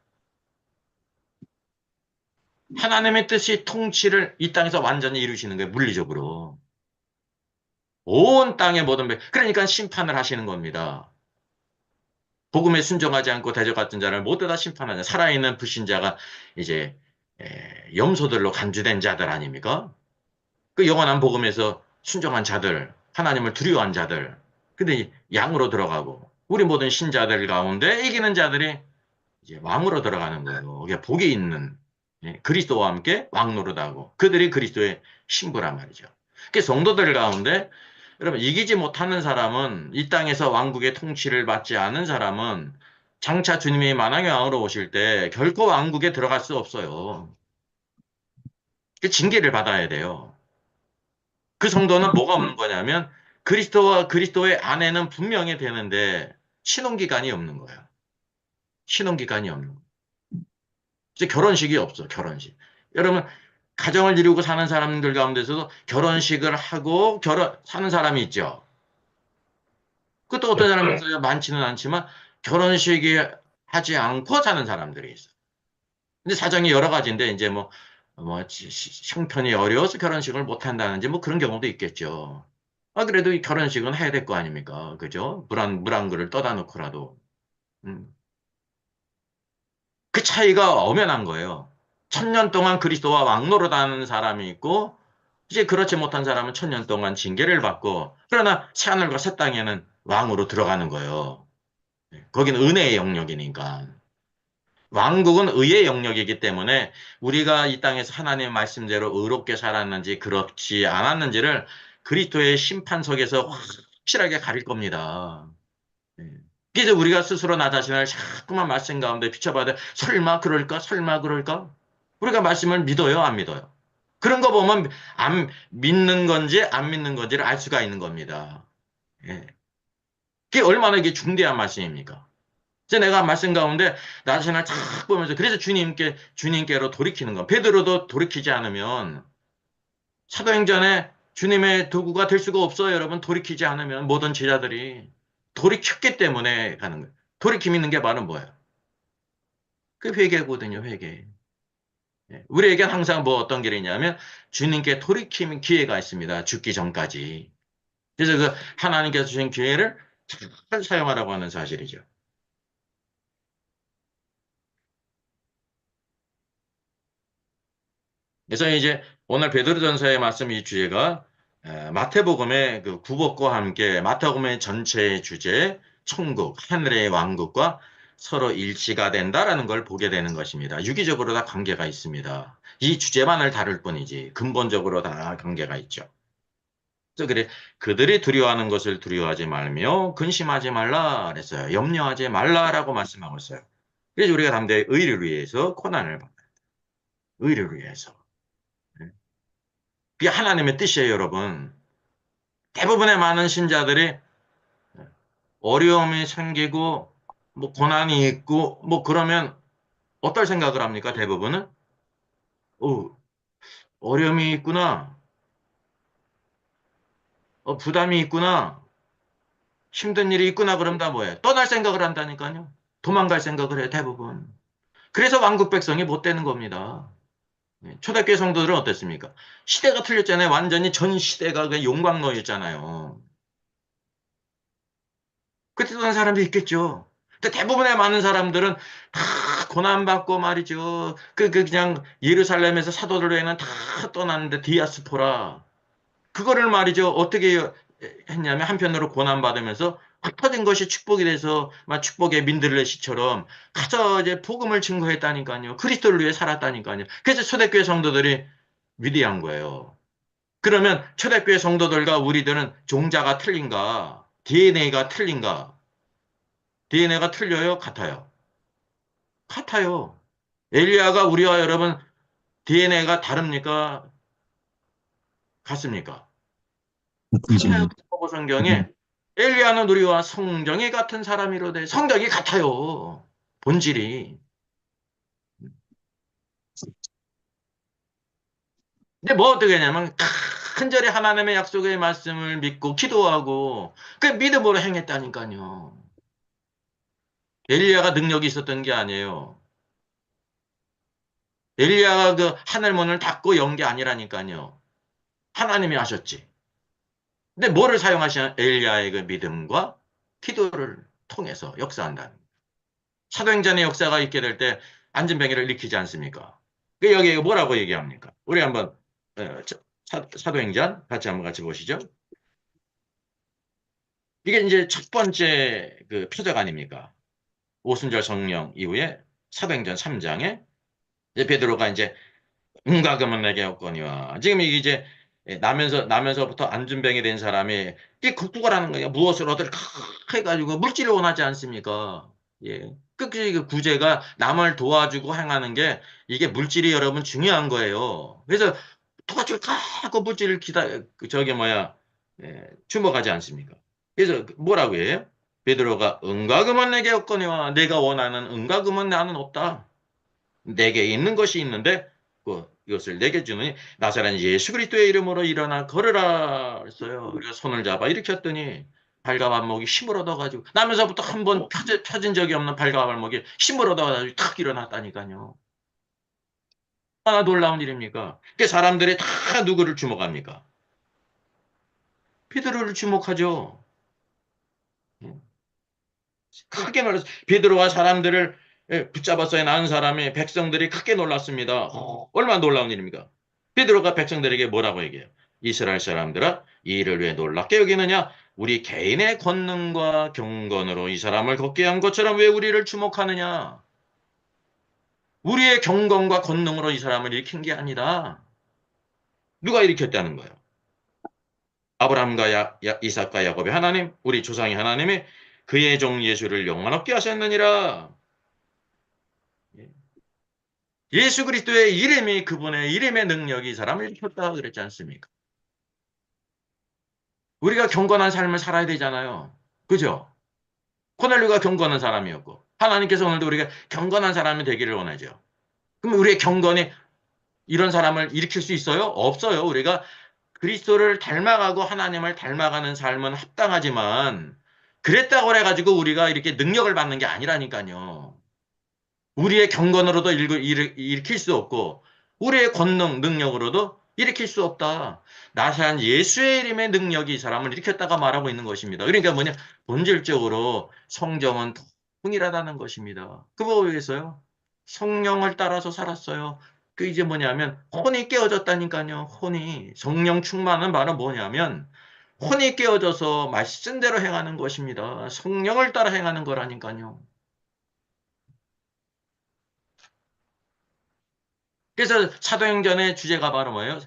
하나님의 뜻이 통치를 이 땅에서 완전히 이루시는 거예요. 물리적으로. 온 땅의 모든 그러니까 심판을 하시는 겁니다. 복음에 순종하지 않고 대적같은 자를 모두 다 심판하냐. 살아있는 불신자가 이제 염소들로 간주된 자들 아닙니까? 그 영원한 복음에서 순종한 자들, 하나님을 두려워한 자들. 근데 양으로 들어가고 우리 모든 신자들 가운데 이기는 자들이 이제 왕으로 들어가는 거예요. 이게 복이 있는 그리스도와 함께 왕노릇하고 그들이 그리스도의 신부란 말이죠. 그 성도들 가운데 여러분 이기지 못하는 사람은 이 땅에서 왕국의 통치를 받지 않은 사람은 장차 주님이 만왕의 왕으로 오실 때 결코 왕국에 들어갈 수 없어요. 그 징계를 받아야 돼요. 그 성도는 뭐가 없는 거냐면 그리스도와 그리스도의 아내는 분명히 되는데 신혼기간이 없는 거예요. 신혼기간이 없는 거예요. 이제 결혼식이 없어, 결혼식. 여러분, 가정을 이루고 사는 사람들 가운데서도 결혼식을 하고 사는 사람이 있죠. 그것도 어떤 사람이 있어요. 많지는 않지만 결혼식이 하지 않고 사는 사람들이 있어. 근데 사정이 여러 가지인데, 이제 형편이 어려워서 결혼식을 못 한다는지 뭐 그런 경우도 있겠죠. 아, 그래도 이 결혼식은 해야 될 거 아닙니까? 그죠? 물 한 그릇 떠다 놓고라도. 음. 그 차이가 엄연한 거예요. 1000년 동안 그리스도와 왕노릇하는 사람이 있고, 이제 그렇지 못한 사람은 1000년 동안 징계를 받고, 그러나 새하늘과 새 땅에는 왕으로 들어가는 거예요. 거기는 은혜의 영역이니까. 왕국은 의의 영역이기 때문에 우리가 이 땅에서 하나님의 말씀대로 의롭게 살았는지 그렇지 않았는지를 그리스도의 심판석에서 확실하게 가릴 겁니다. 예. 그래서 우리가 스스로 나 자신을 자꾸만 말씀 가운데 비춰봐도 설마 그럴까? 설마 그럴까? 우리가 말씀을 믿어요? 안 믿어요? 그런 거 보면 안 믿는 건지 안 믿는 건지를 알 수가 있는 겁니다. 예. 그게 얼마나 이게 중대한 말씀입니까? 그래서 내가 말씀 가운데 나 자신을 쫙 보면서 그래서 주님께로 돌이키는 거. 베드로도 돌이키지 않으면 사도행전에 주님의 도구가 될 수가 없어요, 여러분. 돌이키지 않으면 모든 제자들이 돌이켰기 때문에 가는 거예요. 돌이킴 있는 게 말은 뭐예요? 그 회개거든요, 회개. 예. 우리에겐 항상 뭐 어떤 길이 있냐면 주님께 돌이킴 기회가 있습니다. 죽기 전까지. 그래서 그 하나님께서 주신 기회를 잘 사용하라고 하는 사실이죠. 그래서 이제 오늘 베드로전서의 말씀 이 주제가 마태복음의 그 구복과 함께 마태복음의 전체의 주제 천국, 하늘의 왕국과 서로 일치가 된다라는 걸 보게 되는 것입니다. 유기적으로 다 관계가 있습니다. 이 주제만을 다룰 뿐이지 근본적으로 다 관계가 있죠. 그래서 그래 그들이 두려워하는 것을 두려워하지 말며 근심하지 말라 그랬어요. 염려하지 말라라고 말씀하고 있어요. 그래서 우리가 담대히 의를 위해서 고난을 받아요. 의를 위해서. 그게 하나님의 뜻이에요, 여러분. 대부분의 많은 신자들이 어려움이 생기고, 뭐, 고난이 있고, 뭐, 그러면 어떨 생각을 합니까, 대부분은? 어, 어려움이 있구나. 부담이 있구나. 힘든 일이 있구나. 그럼 다 뭐예요? 떠날 생각을 한다니까요. 도망갈 생각을 해요, 대부분. 그래서 왕국 백성이 못 되는 겁니다. 초대교회 성도들은 어땠습니까? 시대가 틀렸잖아요. 완전히 전 시대가 그 용광로였잖아요. 그때 떠난 사람도 있겠죠. 근데 대부분의 많은 사람들은 다 고난받고 말이죠. 그냥 예루살렘에서 사도들 외에는 다 떠났는데 디아스포라. 그거를 말이죠. 어떻게 했냐면 한편으로 고난받으면서 흩어진 것이 축복이 돼서 막 축복의 민들레시처럼 가서 이제 복음을 증거했다니까요. 그리스도를 위해 살았다니까요. 그래서 초대교회 성도들이 위대한 거예요. 그러면 초대교회 성도들과 우리들은 종자가 틀린가? DNA가 틀린가? DNA가 틀려요? 같아요? 같아요. 엘리야가 우리와 여러분 DNA가 다릅니까? 같습니까? 같은 같아요. 질문. 야고보 성경에 엘리야는 우리와 성정이 같은 사람이로 돼. 성격이 같아요. 본질이. 근데 뭐 어떻게 하냐면 간절히 하나님의 약속의 말씀을 믿고 기도하고 그 믿음으로 행했다니까요. 엘리야가 능력이 있었던 게 아니에요. 엘리야가 그 하늘 문을 닫고 연 게 아니라니까요. 하나님이 하셨지. 근데 뭐를 사용하시냐? 엘리야의 그 믿음과 기도를 통해서 역사한다는 거예요. 사도행전의 역사가 있게 될 때 안진뱅이를 일으키지 않습니까? 그 여기 뭐라고 얘기합니까? 우리 한번 사도행전 같이 보시죠. 이게 이제 첫 번째 그 표적 아닙니까? 오순절 성령 이후에 사도행전 3장에 이제 베드로가 이제 은과 금은 내게 없거니와 지금 이게 이제 나면서부터 안준병이 된 사람이 이게 극구가라는 거예요. 무엇을 얻을 해가지고 물질을 원하지 않습니까? 예. 끝까지 그 구제가 남을 도와주고 행하는 게 이게 물질이 여러분 중요한 거예요. 그래서 도와줄까 하고 물질을 저기 뭐야 주목하지 않습니까? 그래서 뭐라고 해요? 베드로가 은과 금은 내게 없거니와 내가 원하는 은과 금은 나는 없다. 내게 있는 것이 있는데 이것을 내게 주느니 나사렛 예수 그리스도의 이름으로 일어나 걸으라 했어요. 그래서 손을 잡아 일으켰더니 발과 발목이 힘을 얻어가지고 나면서부터 한 번 펴진 적이 없는 발과 발목이 힘을 얻어가지고 탁 일어났다니까요. 얼마나 놀라운 일입니까? 그 사람들이 다 누구를 주목합니까? 베드로를 주목하죠. 크게 놀랐어요. 베드로와 사람들을 붙잡았어야 나은 사람이 백성들이 크게 놀랐습니다. 얼마나 놀라운 일입니까? 베드로가 백성들에게 뭐라고 얘기해요? 이스라엘 사람들아, 이 일을 왜 놀랍게 여기느냐? 우리 개인의 권능과 경건으로 이 사람을 걷게 한 것처럼 왜 우리를 주목하느냐? 우리의 경건과 권능으로 이 사람을 일으킨 게 아니라 누가 일으켰다는 거예요? 아브라함과 이삭과 야곱의 하나님, 우리 조상의 하나님이 그의 종 예수를 영원 얻게 하셨느니라. 예수 그리스도의 이름이 그분의 이름의 능력이 이 사람을 일으켰다 그랬지 않습니까? 우리가 경건한 삶을 살아야 되잖아요. 그죠? 코넬료가 경건한 사람이었고 하나님께서 오늘도 우리가 경건한 사람이 되기를 원하죠. 그럼 우리의 경건이 이런 사람을 일으킬 수 있어요? 없어요. 우리가 그리스도를 닮아가고 하나님을 닮아가는 삶은 합당하지만 그랬다고 해가지고 우리가 이렇게 능력을 받는 게 아니라니까요. 우리의 경건으로도 일으킬 수 없고 우리의 권능, 능력으로도 일으킬 수 없다. 나사한 예수의 이름의 능력이 이 사람을 일으켰다가 말하고 있는 것입니다. 그러니까 뭐냐? 본질적으로 성경은 통일하다는 것입니다. 그거 왜 했어요? 성령을 따라서 살았어요. 그 이제 뭐냐면 혼이 깨어졌다니까요. 혼이. 성령 충만은 말은 뭐냐면 혼이 깨어져서 말씀 대로 행하는 것입니다. 성령을 따라 행하는 거라니까요. 그래서 사도행전의 주제가 바로 뭐예요?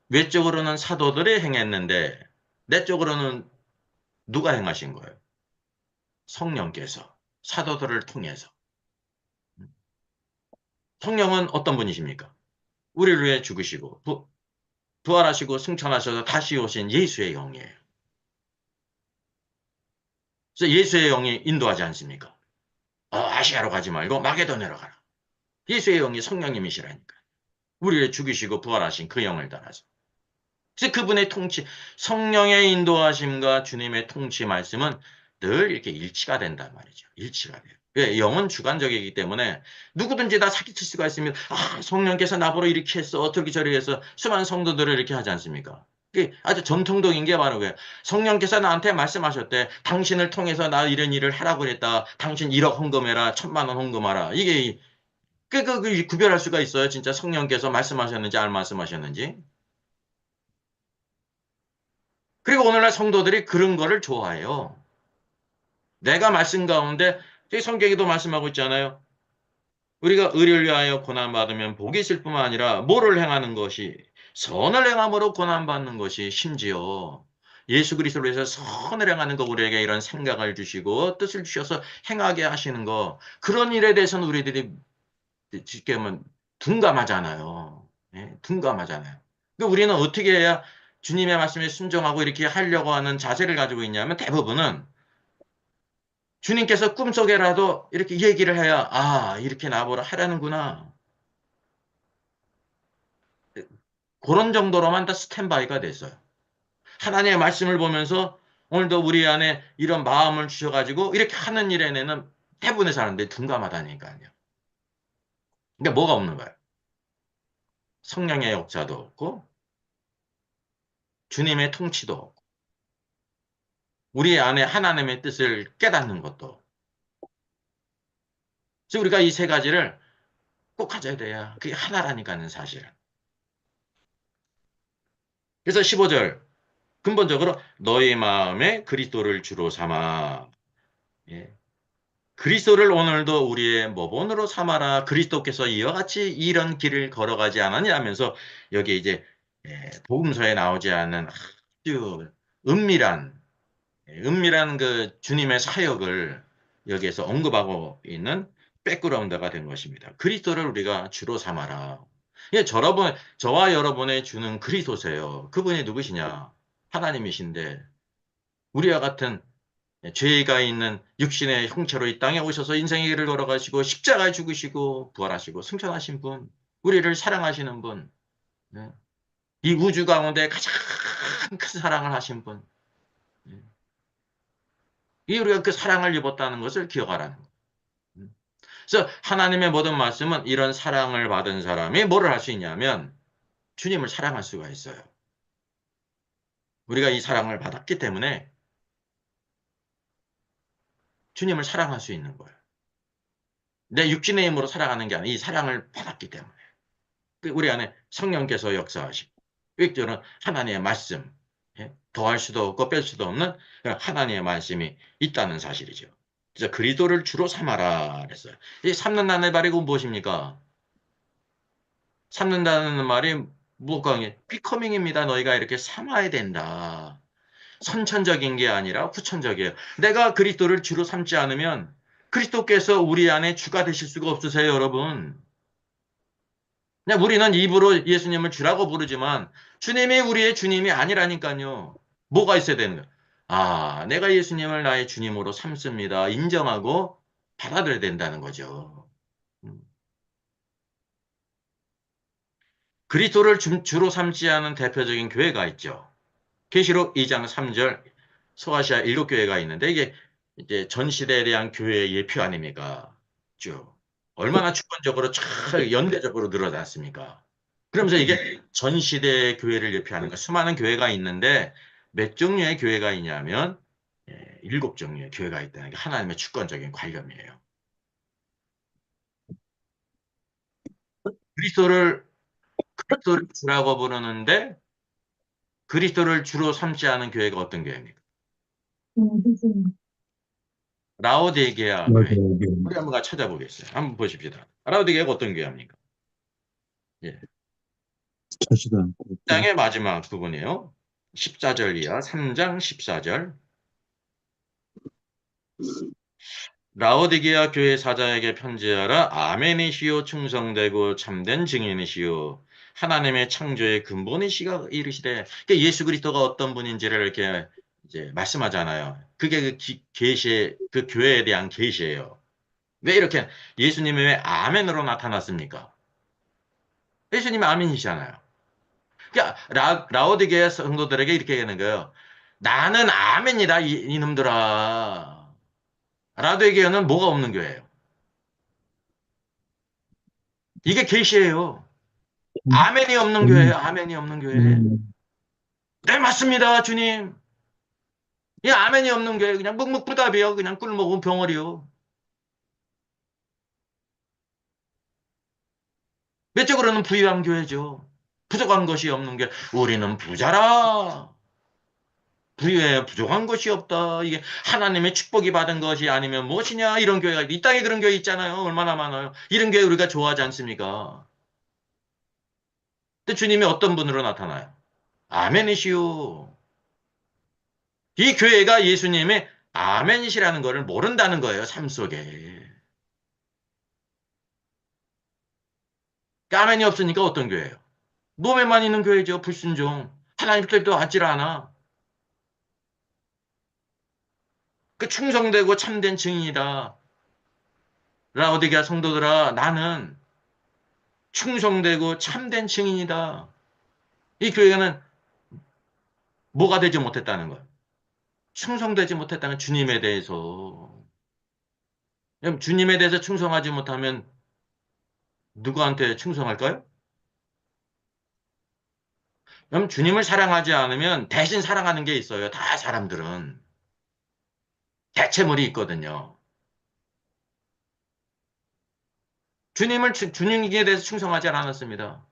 외적으로는 사도들이 행했는데 내적으로는 누가 행하신 거예요? 성령께서 사도들을 통해서. 성령은 어떤 분이십니까? 우리를 위해 죽으시고 부활하시고 승천하셔서 다시 오신 예수의 영이에요. 그래서 예수의 영이 인도하지 않습니까? 아시아로 가지 말고 마게도냐로 가라. 예수의 영이 성령님이시라니까. 우리를 죽이시고 부활하신 그 영을 따라서. 그래서 그분의 통치, 성령의 인도하심과 주님의 통치 말씀은 늘 이렇게 일치가 된단 말이죠. 일치가 돼요. 왜? 영은 주관적이기 때문에 누구든지 다 사기칠 수가 있습니다. 성령께서 나보러 이렇게 했어. 어떻게 저렇게 해서 수많은 성도들을 이렇게 하지 않습니까? 그게 아주 전통적인 게 바로 그래요. 성령께서 나한테 말씀하셨대. 당신을 통해서 나 이런 일을 하라고 그랬다. 당신 1억 헌금해라. 1,000만 원 헌금하라. 이게 구별할 수가 있어요. 진짜 성령께서 말씀하셨는지 안 말씀하셨는지. 그리고 오늘날 성도들이 그런 거를 좋아해요. 내가 말씀 가운데 성경에도 말씀하고 있잖아요. 우리가 의를 위하여 고난받으면 복이 있을 뿐만 아니라 뭐를 행하는 것이 선을 행함으로 고난받는 것이 심지어 예수 그리스도로 해서 선을 행하는 거 우리에게 이런 생각을 주시고 뜻을 주셔서 행하게 하시는 거 그런 일에 대해서는 우리들이 지금은 둔감하잖아요. 예, 둔감하잖아요. 그러니까 우리는 어떻게 해야 주님의 말씀에 순종하고 이렇게 하려고 하는 자세를 가지고 있냐면 대부분은 주님께서 꿈속에라도 이렇게 얘기를 해야 이렇게 나보라 하라는구나. 그런 정도로만 다 스탠바이가 됐어요. 하나님의 말씀을 보면서 오늘도 우리 안에 이런 마음을 주셔가지고 이렇게 하는 일에는 대부분의 사람들이 둔감하다니까요. 그러니까 뭐가 없는 거예요? 성령의 역사도 없고 주님의 통치도 없고 우리 안에 하나님의 뜻을 깨닫는 것도 없고. 그래서 우리가 이 세 가지를 꼭 가져야 돼요. 그게 하나라니까는 사실은. 그래서 15절 근본적으로 너희 마음에 그리스도를 주로 삼아. 예. 그리스도를 오늘도 우리의 모본으로 삼아라. 그리스도께서 이와 같이 이런 길을 걸어가지 않았냐 하면서 여기 이제 복음서에 나오지 않는 아주 은밀한 그 주님의 사역을 여기에서 언급하고 있는 백그라운드가 된 것입니다. 그리스도를 우리가 주로 삼아라. 예, 저와 여러분의 주는 그리스도세요. 그분이 누구시냐? 하나님이신데 우리와 같은 죄가 있는 육신의 형체로 이 땅에 오셔서 인생의 길을 걸어가시고 십자가에 죽으시고 부활하시고 승천하신 분, 우리를 사랑하시는 분, 네. 이 우주 가운데 가장 큰 사랑을 하신 분, 네. 이 우리가 그 사랑을 입었다는 것을 기억하라는 거예요. 그래서 하나님의 모든 말씀은 이런 사랑을 받은 사람이 뭐를 할 수 있냐면 주님을 사랑할 수가 있어요. 우리가 이 사랑을 받았기 때문에 주님을 사랑할 수 있는 거예요. 내 육신의 힘으로 살아가는 게 아니라 이 사랑을 받았기 때문에. 우리 안에 성령께서 역사하시고, 일절은 하나님의 말씀, 더할 수도 없고 뺄 수도 없는 하나님의 말씀이 있다는 사실이죠. 그래서 그리스도를 주로 삼아라 그랬어요. 이 삼는다는 말이 무엇입니까? 삼는다는 말이 뭐가 비커밍입니다. 너희가 이렇게 삼아야 된다. 선천적인 게 아니라 후천적이에요. 내가 그리스도를 주로 삼지 않으면 그리스도께서 우리 안에 주가 되실 수가 없으세요, 여러분. 그냥 우리는 입으로 예수님을 주라고 부르지만 주님이 우리의 주님이 아니라니까요. 뭐가 있어야 되는 거예요? 아, 내가 예수님을 나의 주님으로 삼습니다. 인정하고 받아들여야 된다는 거죠. 음. 그리스도를 주로 삼지 않은 대표적인 교회가 있죠. 계시록 2장 3절 소아시아 7교회가 있는데 이게 이제 전 시대에 대한 교회의 예표 아닙니까? 쭉. 얼마나 주권적으로 잘 연대적으로 늘어났습니까? 그러면서 이게 전 시대의 교회를 예표하는 거 수많은 교회가 있는데 몇 종류의 교회가 있냐면 7종류의 교회가 있다는 게 하나님의 주권적인 관념이에요. 그리스도를 그리스도를 주라고 부르는데 그리스도를 주로 삼지 않은 교회가 어떤 교회입니까? 라오디게아 교회. 맞아요. 이게 우리 한번 같이 찾아보겠어요. 한번 보십시다. 라오디게아가 어떤 교회입니까? 예. 차지도 않고 또 3장의 마지막 부분이에요. 14절 이하 3장 14절. 라오디게아 교회 사자에게 편지하라. 아멘이시요 충성되고 참된 증인이시요 하나님의 창조의 근본이시가 이르시되. 그러니까 예수 그리스도가 어떤 분인지를 이렇게 이제 말씀하잖아요. 그게 그 계시의 그 교회에 대한 계시예요. 왜 이렇게 예수님이 왜 아멘으로 나타났습니까? 예수님이 아멘이시잖아요. 그러니까 라오디게아 성도들에게 이렇게 하는 거예요. 나는 아멘이다 이놈들아. 라오디게아는 뭐가 없는 교회예요. 이게 계시예요. 아멘이 없는 교회예요. 음, 아멘이 없는 교회. 음, 네, 맞습니다, 주님. 이 아멘이 없는 교회 그냥 묵묵부답이요. 그냥 꿀 먹은 병어리요. 외적으로는 부유한 교회죠. 부족한 것이 없는 교회. 우리는 부자라. 부유해 부족한 것이 없다. 이게 하나님의 축복이 받은 것이 아니면 무엇이냐 이런 교회가 이 땅에 그런 교회 있잖아요. 얼마나 많아요. 이런 교회 우리가 좋아하지 않습니까? 근데 주님이 어떤 분으로 나타나요? 아멘이시오. 이 교회가 예수님의 아멘이시라는 것을 모른다는 거예요. 삶 속에. 아멘이 없으니까 어떤 교회예요? 노예만 있는 교회죠. 불순종. 하나님 뜻도 받질 않아. 그 충성되고 참된 증인이다. 라오디게아 성도들아, 나는 충성되고 참된 증인이다. 이 교회는 뭐가 되지 못했다는 거예요. 충성되지 못했다는 주님에 대해서. 그럼 주님에 대해서 충성하지 못하면 누구한테 충성할까요? 그럼 주님을 사랑하지 않으면 대신 사랑하는 게 있어요. 다 사람들은. 대체물이 있거든요. 주님에 대해서 충성하지 않았습니다.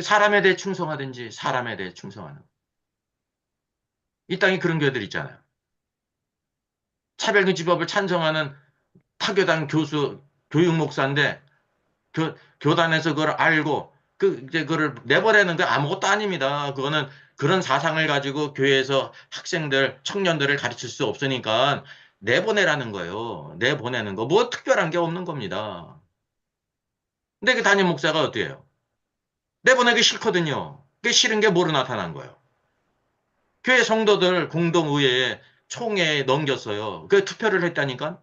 사람에 대해 충성하든지 사람에 대해 충성하는. 이 땅에 그런 교회들 있잖아요. 차별금지법을 찬성하는 타교당 교수, 교육 목사인데 교단에서 그걸 알고 이제 그걸 내보내는 게 아무것도 아닙니다. 그거는 그런 사상을 가지고 교회에서 학생들, 청년들을 가르칠 수 없으니까 내보내라는 거예요. 내보내는 거. 뭐 특별한 게 없는 겁니다. 근데 그 담임 목사가 어때요? 내보내기 싫거든요. 그 싫은 게 뭐로 나타난 거예요? 교회 성도들 공동의회에 총회에 넘겼어요. 그 투표를 했다니까?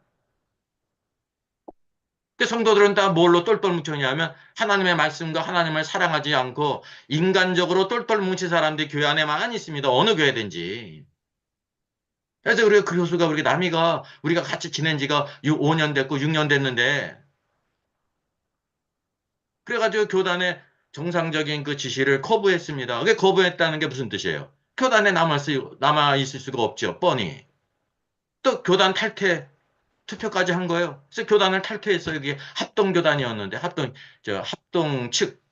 그 성도들은 다 뭘로 똘똘 뭉쳤냐면 하나님의 말씀과 하나님을 사랑하지 않고 인간적으로 똘똘 뭉친 사람들이 교회 안에만 있습니다. 어느 교회든지. 그래서 우리가 그 교수가 우리가 같이 지낸 지가 5년 됐고 6년 됐는데 그래가지고 교단의 정상적인 그 지시를 거부했습니다. 그게 거부했다는 게 무슨 뜻이에요? 교단에 남아 있을 수가 없죠. 뻔히. 또 교단 탈퇴 투표까지 한 거예요. 그래서 교단을 탈퇴했어요. 이게 합동교단이었는데 합동 측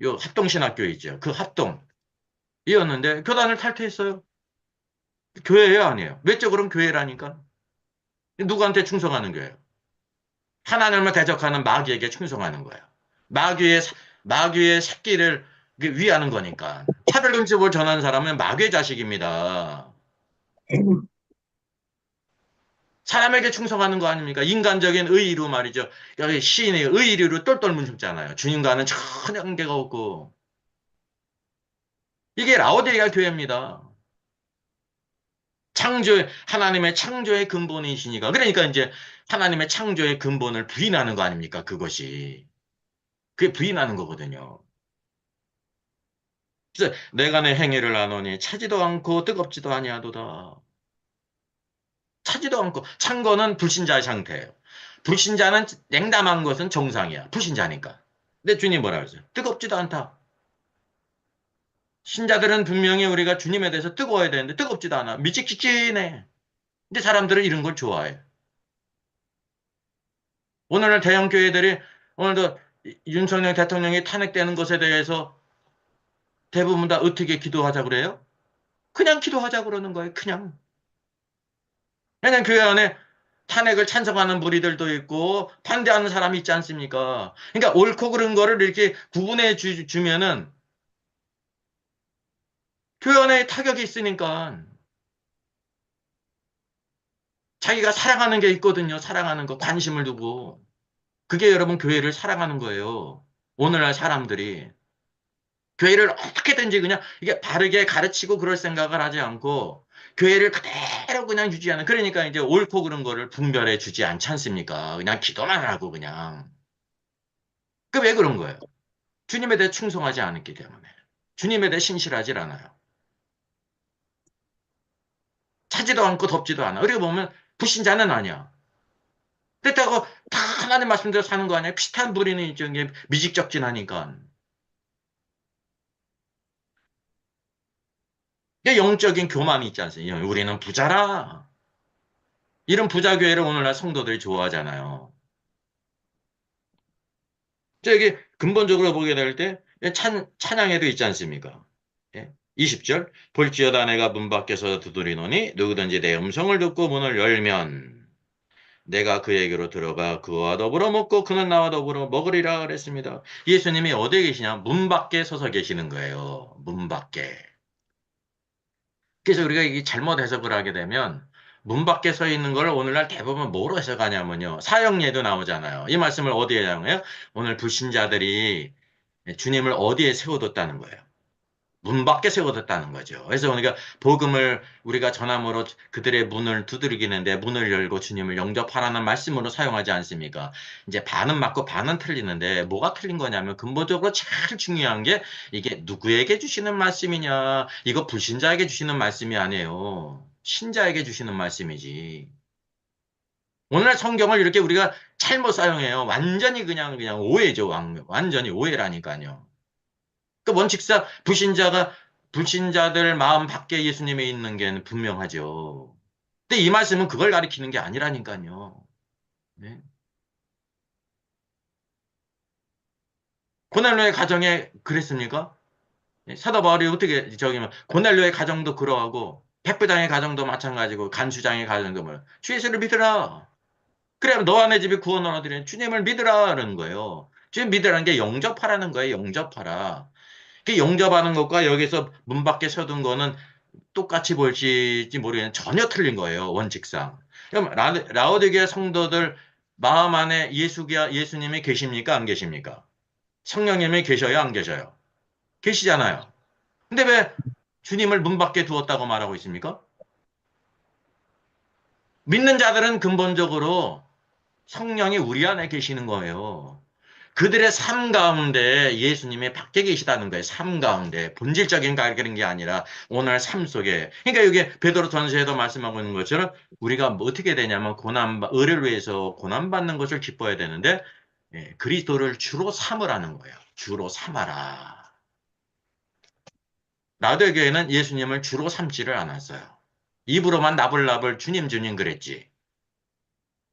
요 합동신학교이죠. 그 합동이었는데 교단을 탈퇴했어요. 교회예요, 아니에요? 외적으로는 교회라니까. 누구한테 충성하는 거예요? 하나님을 대적하는 마귀에게 충성하는 거예요. 마귀의 마귀의 새끼를 위하는 거니까. 차별금지법을 전하는 사람은 마귀의 자식입니다. 사람에게 충성하는 거 아닙니까? 인간적인 의의로 말이죠. 여기 시인의 의의로 똘똘 뭉쳤잖아요. 주님과는 전혀 관계가 없고. 이게 라오디게아 교회입니다. 하나님의 창조의 근본이시니까. 그러니까 이제 하나님의 창조의 근본을 부인하는 거 아닙니까? 그것이. 그게 부인하는 거거든요. 그래서 내가 내 행위를 아노니 차지도 않고 뜨겁지도 아니하도다. 차지도 않고 찬 거는 불신자의 상태예요. 불신자는 냉담한 것은 정상이야. 불신자니까. 근데 주님 뭐라 그러세요? 뜨겁지도 않다. 신자들은 분명히 우리가 주님에 대해서 뜨거워야 되는데 뜨겁지도 않아. 미직직진해. 근데 사람들은 이런 걸 좋아해. 오늘날 대형 교회들이 오늘도 윤석열 대통령이 탄핵되는 것에 대해서 대부분 다 어떻게 기도하자 그래요? 그냥 기도하자 그러는 거예요. 그냥. 그냥 교회 안에 탄핵을 찬성하는 무리들도 있고 반대하는 사람이 있지 않습니까? 그러니까 옳고 그른 거를 이렇게 구분해 주면은 교회 안에 타격이 있으니까 자기가 사랑하는 게 있거든요. 사랑하는 거, 관심을 두고. 그게 여러분 교회를 사랑하는 거예요. 오늘날 사람들이. 교회를 어떻게든지 그냥 이게 바르게 가르치고 그럴 생각을 하지 않고 교회를 그대로 그냥 유지하는 그러니까 이제 옳고 그른 거를 분별해 주지 않지 않습니까? 그냥 기도만 하고 그냥. 그 왜 그런 거예요? 주님에 대해 충성하지 않았기 때문에. 주님에 대해 신실하지 않아요. 차지도 않고 덥지도 않아. 그리고 보면 불신자는 아니야. 그렇다고 다 하나님 말씀대로 사는 거 아니야? 비슷한 부리는 이제 미직적진하니까. 이게 영적인 교만이 있지 않습니까? 우리는 부자라. 이런 부자 교회를 오늘날 성도들이 좋아하잖아요. 저기 근본적으로 보게 될 때 찬양에도 있지 않습니까? 예? 20절 볼지어다 내가 문 밖에서 두드리노니 누구든지 내 음성을 듣고 문을 열면 내가 그에게로 들어가 그와 더불어 먹고 그는 나와 더불어 먹으리라 그랬습니다. 예수님이 어디에 계시냐? 문 밖에 서서 계시는 거예요. 문 밖에. 그래서 우리가 이게 잘못 해석을 하게 되면 문 밖에 서 있는 걸 오늘날 대부분 뭐로 해석하냐면요. 사형예도 나오잖아요. 이 말씀을 어디에 사용해요? 오늘 불신자들이 주님을 어디에 세워뒀다는 거예요. 문 밖에 세워뒀다는 거죠. 그래서 우리가 복음을 우리가 전함으로 그들의 문을 두드리기는데 문을 열고 주님을 영접하라는 말씀으로 사용하지 않습니까? 이제 반은 맞고 반은 틀리는데 뭐가 틀린 거냐면 근본적으로 제일 중요한 게 이게 누구에게 주시는 말씀이냐? 이거 불신자에게 주시는 말씀이 아니에요. 신자에게 주시는 말씀이지. 오늘날 성경을 이렇게 우리가 잘못 사용해요. 완전히 그냥 오해죠. 완전히 오해라니까요. 그 원칙상 불신자들 마음 밖에 예수님이 있는 게 분명하죠. 근데 이 말씀은 그걸 가리키는 게 아니라니까요. 네. 고넬로의 가정에 그랬습니까? 네, 사도 바울이 어떻게 고넬로의 가정도 그러하고 백부장의 가정도 마찬가지고 간수장의 가정도 뭐 주 예수를 믿으라. 그래 너와 내 집이 구원을 얻으려 주님을 믿으라는 거예요. 주님 믿으라는 게 영접하라는 거예요. 영접하라. 그 영접하는 것과 여기서 문 밖에 서둔 거는 똑같이 볼지 모르겠는데 전혀 틀린 거예요. 원칙상. 그럼 라오디게아 성도들 마음 안에 예수님이 계십니까? 안 계십니까? 성령님이 계셔요? 안 계셔요? 계시잖아요. 근데 왜 주님을 문 밖에 두었다고 말하고 있습니까? 믿는 자들은 근본적으로 성령이 우리 안에 계시는 거예요. 그들의 삶 가운데 예수님이 밖에 계시다는 거예요. 삶 가운데. 본질적인 그런 게 아니라 오늘 삶 속에. 그러니까 여기 베드로 전서에도 말씀하고 있는 것처럼 우리가 뭐 어떻게 되냐면 의를 위해서 고난받는 것을 기뻐해야 되는데 예, 그리스도를 주로 삼으라는 거예요. 주로 삼아라. 라디오교회는 예수님을 주로 삼지를 않았어요. 입으로만 나불나불 주님 주님 그랬지.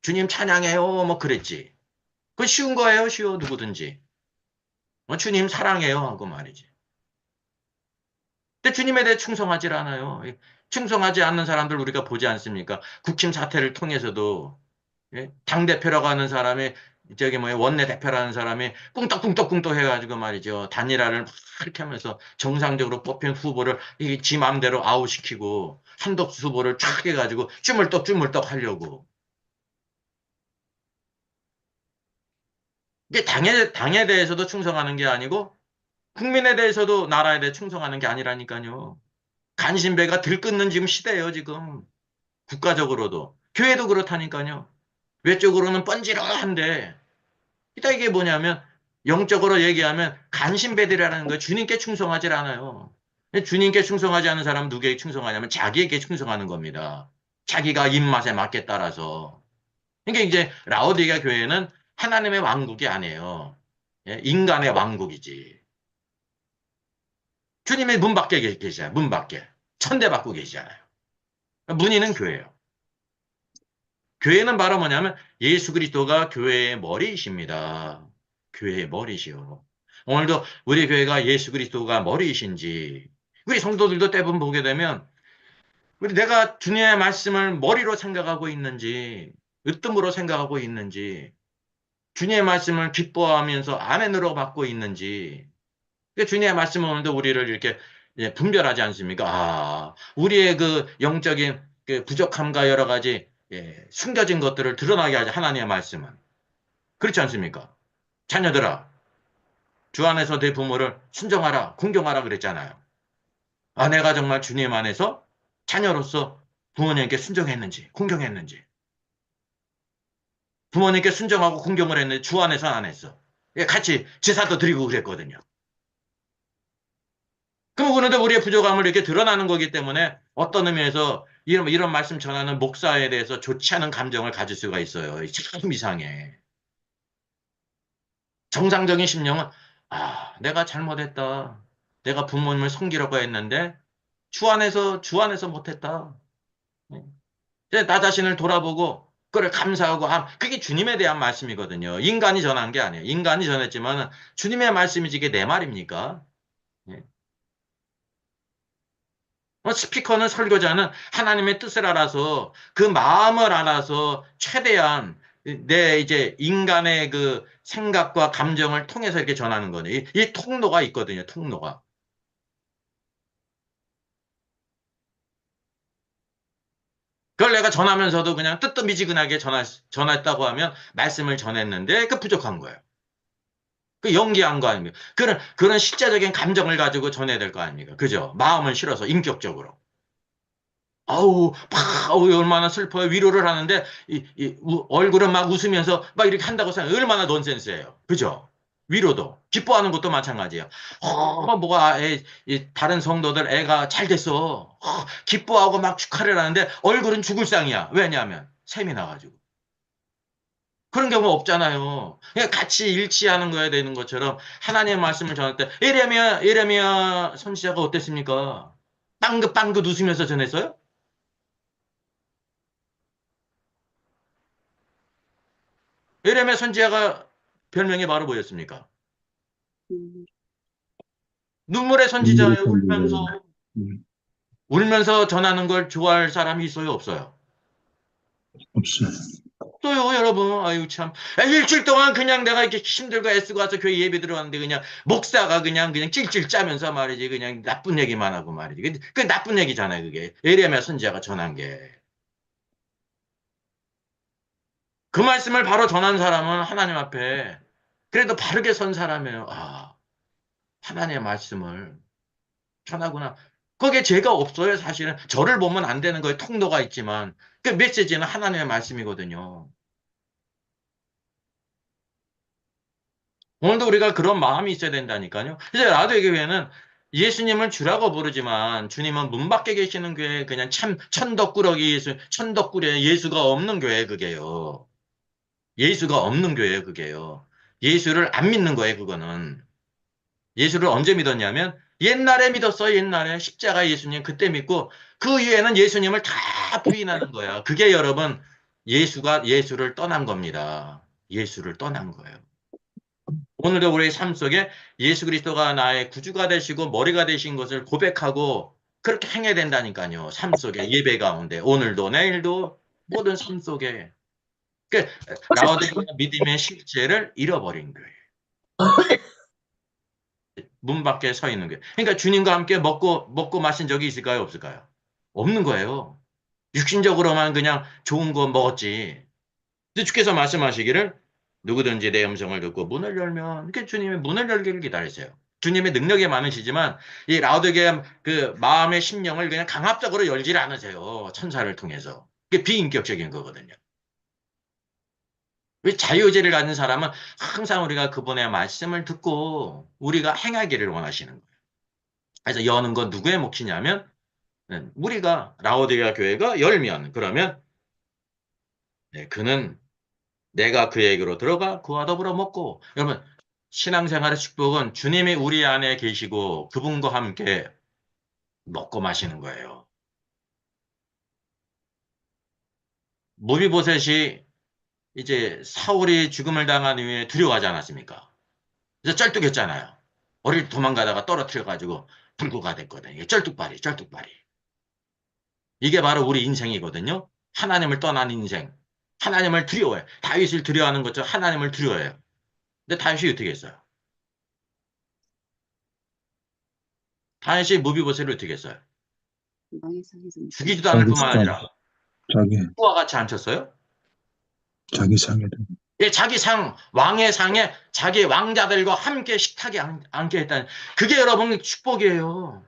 주님 찬양해요 뭐 그랬지. 그거 쉬운 거예요. 쉬워 누구든지. 주님 사랑해요 하고 말이지. 근데 주님에 대해 충성하지 않아요. 충성하지 않는 사람들 우리가 보지 않습니까? 국힘 사태를 통해서도 예? 당대표라고 하는 사람이 저기 뭐야 원내대표라는 사람이 꿍떡꿍떡꿍떡 해가지고 말이죠. 단일화를 막 이렇게 하면서 정상적으로 뽑힌 후보를 이게 지 마음대로 아웃시키고 한덕수 후보를 쫙 해가지고 쭈물떡 하려고. 이게 당에 대해서도 충성하는 게 아니고 국민에 대해서도 나라에 대해 충성하는 게 아니라니까요. 간신배가 들끓는 지금 시대예요, 지금. 국가적으로도. 교회도 그렇다니까요. 외적으로는 뻔질한데, 이따 이게 뭐냐면, 영적으로 얘기하면 간신배들이라는 거예요. 주님께 충성하지 않아요. 주님께 충성하지 않는 사람은 누구에게 충성하냐면 자기에게 충성하는 겁니다. 자기가 입맛에 맞게 따라서. 그러니까 이제 라오디게아 교회는 하나님의 왕국이 아니에요. 예, 인간의 왕국이지. 주님의 문 밖에 계시잖아요. 문 밖에. 천대 받고 계시잖아요. 문의는 교회예요. 교회는 바로 뭐냐면 예수 그리스도가 교회의 머리이십니다. 교회의 머리시요. 오늘도 우리 교회가 예수 그리스도가 머리이신지 우리 성도들도 대부분 보게 되면 우리 내가 주님의 말씀을 머리로 생각하고 있는지 으뜸으로 생각하고 있는지 주님의 말씀을 기뻐하면서 아멘으로 받고 있는지 주님의 말씀은 오늘도 우리를 이렇게 분별하지 않습니까? 아, 우리의 그 영적인 그 부족함과 여러 가지 숨겨진 것들을 드러나게 하지 하나님의 말씀은. 그렇지 않습니까? 자녀들아, 주 안에서 내 부모를 순종하라, 공경하라 그랬잖아요. 아내가 정말 주님 안에서 자녀로서 부모님께 순종했는지, 공경했는지. 부모님께 순종하고 공경을 했는데 주 안에서는 안 했어. 같이 제사도 드리고 그랬거든요. 그럼 그런데 우리의 부족함을 이렇게 드러나는 거기 때문에 어떤 의미에서 이런 말씀 전하는 목사에 대해서 좋지 않은 감정을 가질 수가 있어요. 참 이상해. 정상적인 심령은, 아, 내가 잘못했다. 내가 부모님을 섬기려고 했는데, 주 안에서 못했다. 이제 나 자신을 돌아보고, 그걸 감사하고, 아, 그게 주님에 대한 말씀이거든요. 인간이 전한 게 아니에요. 인간이 전했지만, 주님의 말씀이지 이게 내 말입니까? 예. 스피커는 설교자는 하나님의 뜻을 알아서 그 마음을 알아서 최대한 내 이제 인간의 그 생각과 감정을 통해서 이렇게 전하는 거네. 이 통로가 있거든요. 통로가. 그걸 내가 전하면서도 그냥 뜨뜻미지근하게 전했다고 하면 말씀을 전했는데 그 부족한 거예요. 그 연기한 거 아닙니까? 그런 실제적인 감정을 가지고 전해야 될 거 아닙니까? 그죠? 마음을 실어서 인격적으로. 아우, 얼마나 슬퍼요. 위로를 하는데, 얼굴은 막 웃으면서 막 이렇게 한다고 생각해. 얼마나 넌센스예요. 그죠? 위로도. 기뻐하는 것도 마찬가지예요. 다른 성도들 애가 잘 됐어. 기뻐하고 막 축하를 하는데, 얼굴은 죽을 상이야. 왜냐하면, 셈이 나가지고. 그런 경우 없잖아요. 그러니까 같이 일치하는 거야 되는 것처럼 하나님의 말씀을 전할 때 예레미야 선지자가 어땠습니까? 빵긋빵긋 웃으면서 전했어요? 예레미야 선지자가 별명이 바로 뭐였습니까? 음, 눈물의 눈물의 선지자예요. 선지자예요. 울면서 음, 울면서 전하는 걸 좋아할 사람이 있어요, 없어요? 없어요. 또요, 여러분. 아유, 참. 일주일 동안 그냥 내가 이렇게 힘들고 애쓰고 와서 교회 예배 들어왔는데 그냥 목사가 그냥 찔찔 짜면서 말이지. 그냥 나쁜 얘기만 하고 말이지. 그 나쁜 얘기잖아요, 그게. 예레미야 선지자가 전한 게. 그 말씀을 바로 전한 사람은 하나님 앞에 그래도 바르게 선 사람이에요. 아, 하나님의 말씀을 전하구나. 거기에 죄가 없어요, 사실은. 저를 보면 안 되는 거에 통로가 있지만 그 메시지는 하나님의 말씀이거든요. 오늘도 우리가 그런 마음이 있어야 된다니까요. 이제 라도의 교회는 예수님을 주라고 부르지만 주님은 문 밖에 계시는 교회 그냥 참 천덕꾸러기 예수, 천덕꾸레 예수가 없는 교회 그게요. 예수가 없는 교회 그게요. 예수를 안 믿는 거예요, 그거는. 예수를 언제 믿었냐면 옛날에 믿었어요, 옛날에. 십자가 예수님 그때 믿고 그 이후에는 예수님을 다 부인하는 거야. 그게 여러분 예수가 예수를 떠난 겁니다. 예수를 떠난 거예요. 오늘도 우리의 삶 속에 예수 그리스도가 나의 구주가 되시고 머리가 되신 것을 고백하고 그렇게 행해야 된다니까요. 삶 속에 예배 가운데 오늘도 내일도 모든 삶 속에 그 라오디게아 믿음의 실체를 잃어버린 거예요. 문 밖에 서 있는 거예요. 그러니까 주님과 함께 먹고 마신 적이 있을까요? 없을까요? 없는 거예요. 육신적으로만 그냥 좋은 거 먹었지. 근데 주께서 말씀하시기를 누구든지 내 음성을 듣고 문을 열면 이렇게 주님의 문을 열기를 기다리세요. 주님의 능력이 많으시지만 이 라우드게 그 마음의 심령을 그냥 강압적으로 열지 않으세요. 천사를 통해서. 그게 비인격적인 거거든요. 왜 자유의지를 가진 사람은 항상 우리가 그분의 말씀을 듣고 우리가 행하기를 원하시는 거예요. 그래서 여는 건 누구의 몫이냐면 우리가 라오디게아 교회가 열면 그러면 네, 그는 내가 그에게로 들어가 그와 더불어 먹고 여러분 신앙생활의 축복은 주님이 우리 안에 계시고 그분과 함께 먹고 마시는 거예요. 무비보셋이 이제 사울이 죽음을 당한 이후에 두려워하지 않았습니까? 그래서 쩔뚝했잖아요. 어릴 때 도망가다가 떨어뜨려가지고 불구가 됐거든요. 이게 쩔뚝발이, 쩔뚝발이. 이게 바로 우리 인생이거든요. 하나님을 떠난 인생. 하나님을 두려워해. 다윗을 두려워하는 것처럼 하나님을 두려워해요. 근데 다윗이 어떻게 했어요? 다윗이 무비보셋을 어떻게 했어요? 죽이지도 않을 자기 뿐만 상, 아니라 자기, 후와 같이 앉혔어요. 자기 상에도. 예, 자기 상, 왕의 상에 자기 왕자들과 함께 식탁에 앉게 했다는, 그게 여러분 축복이에요.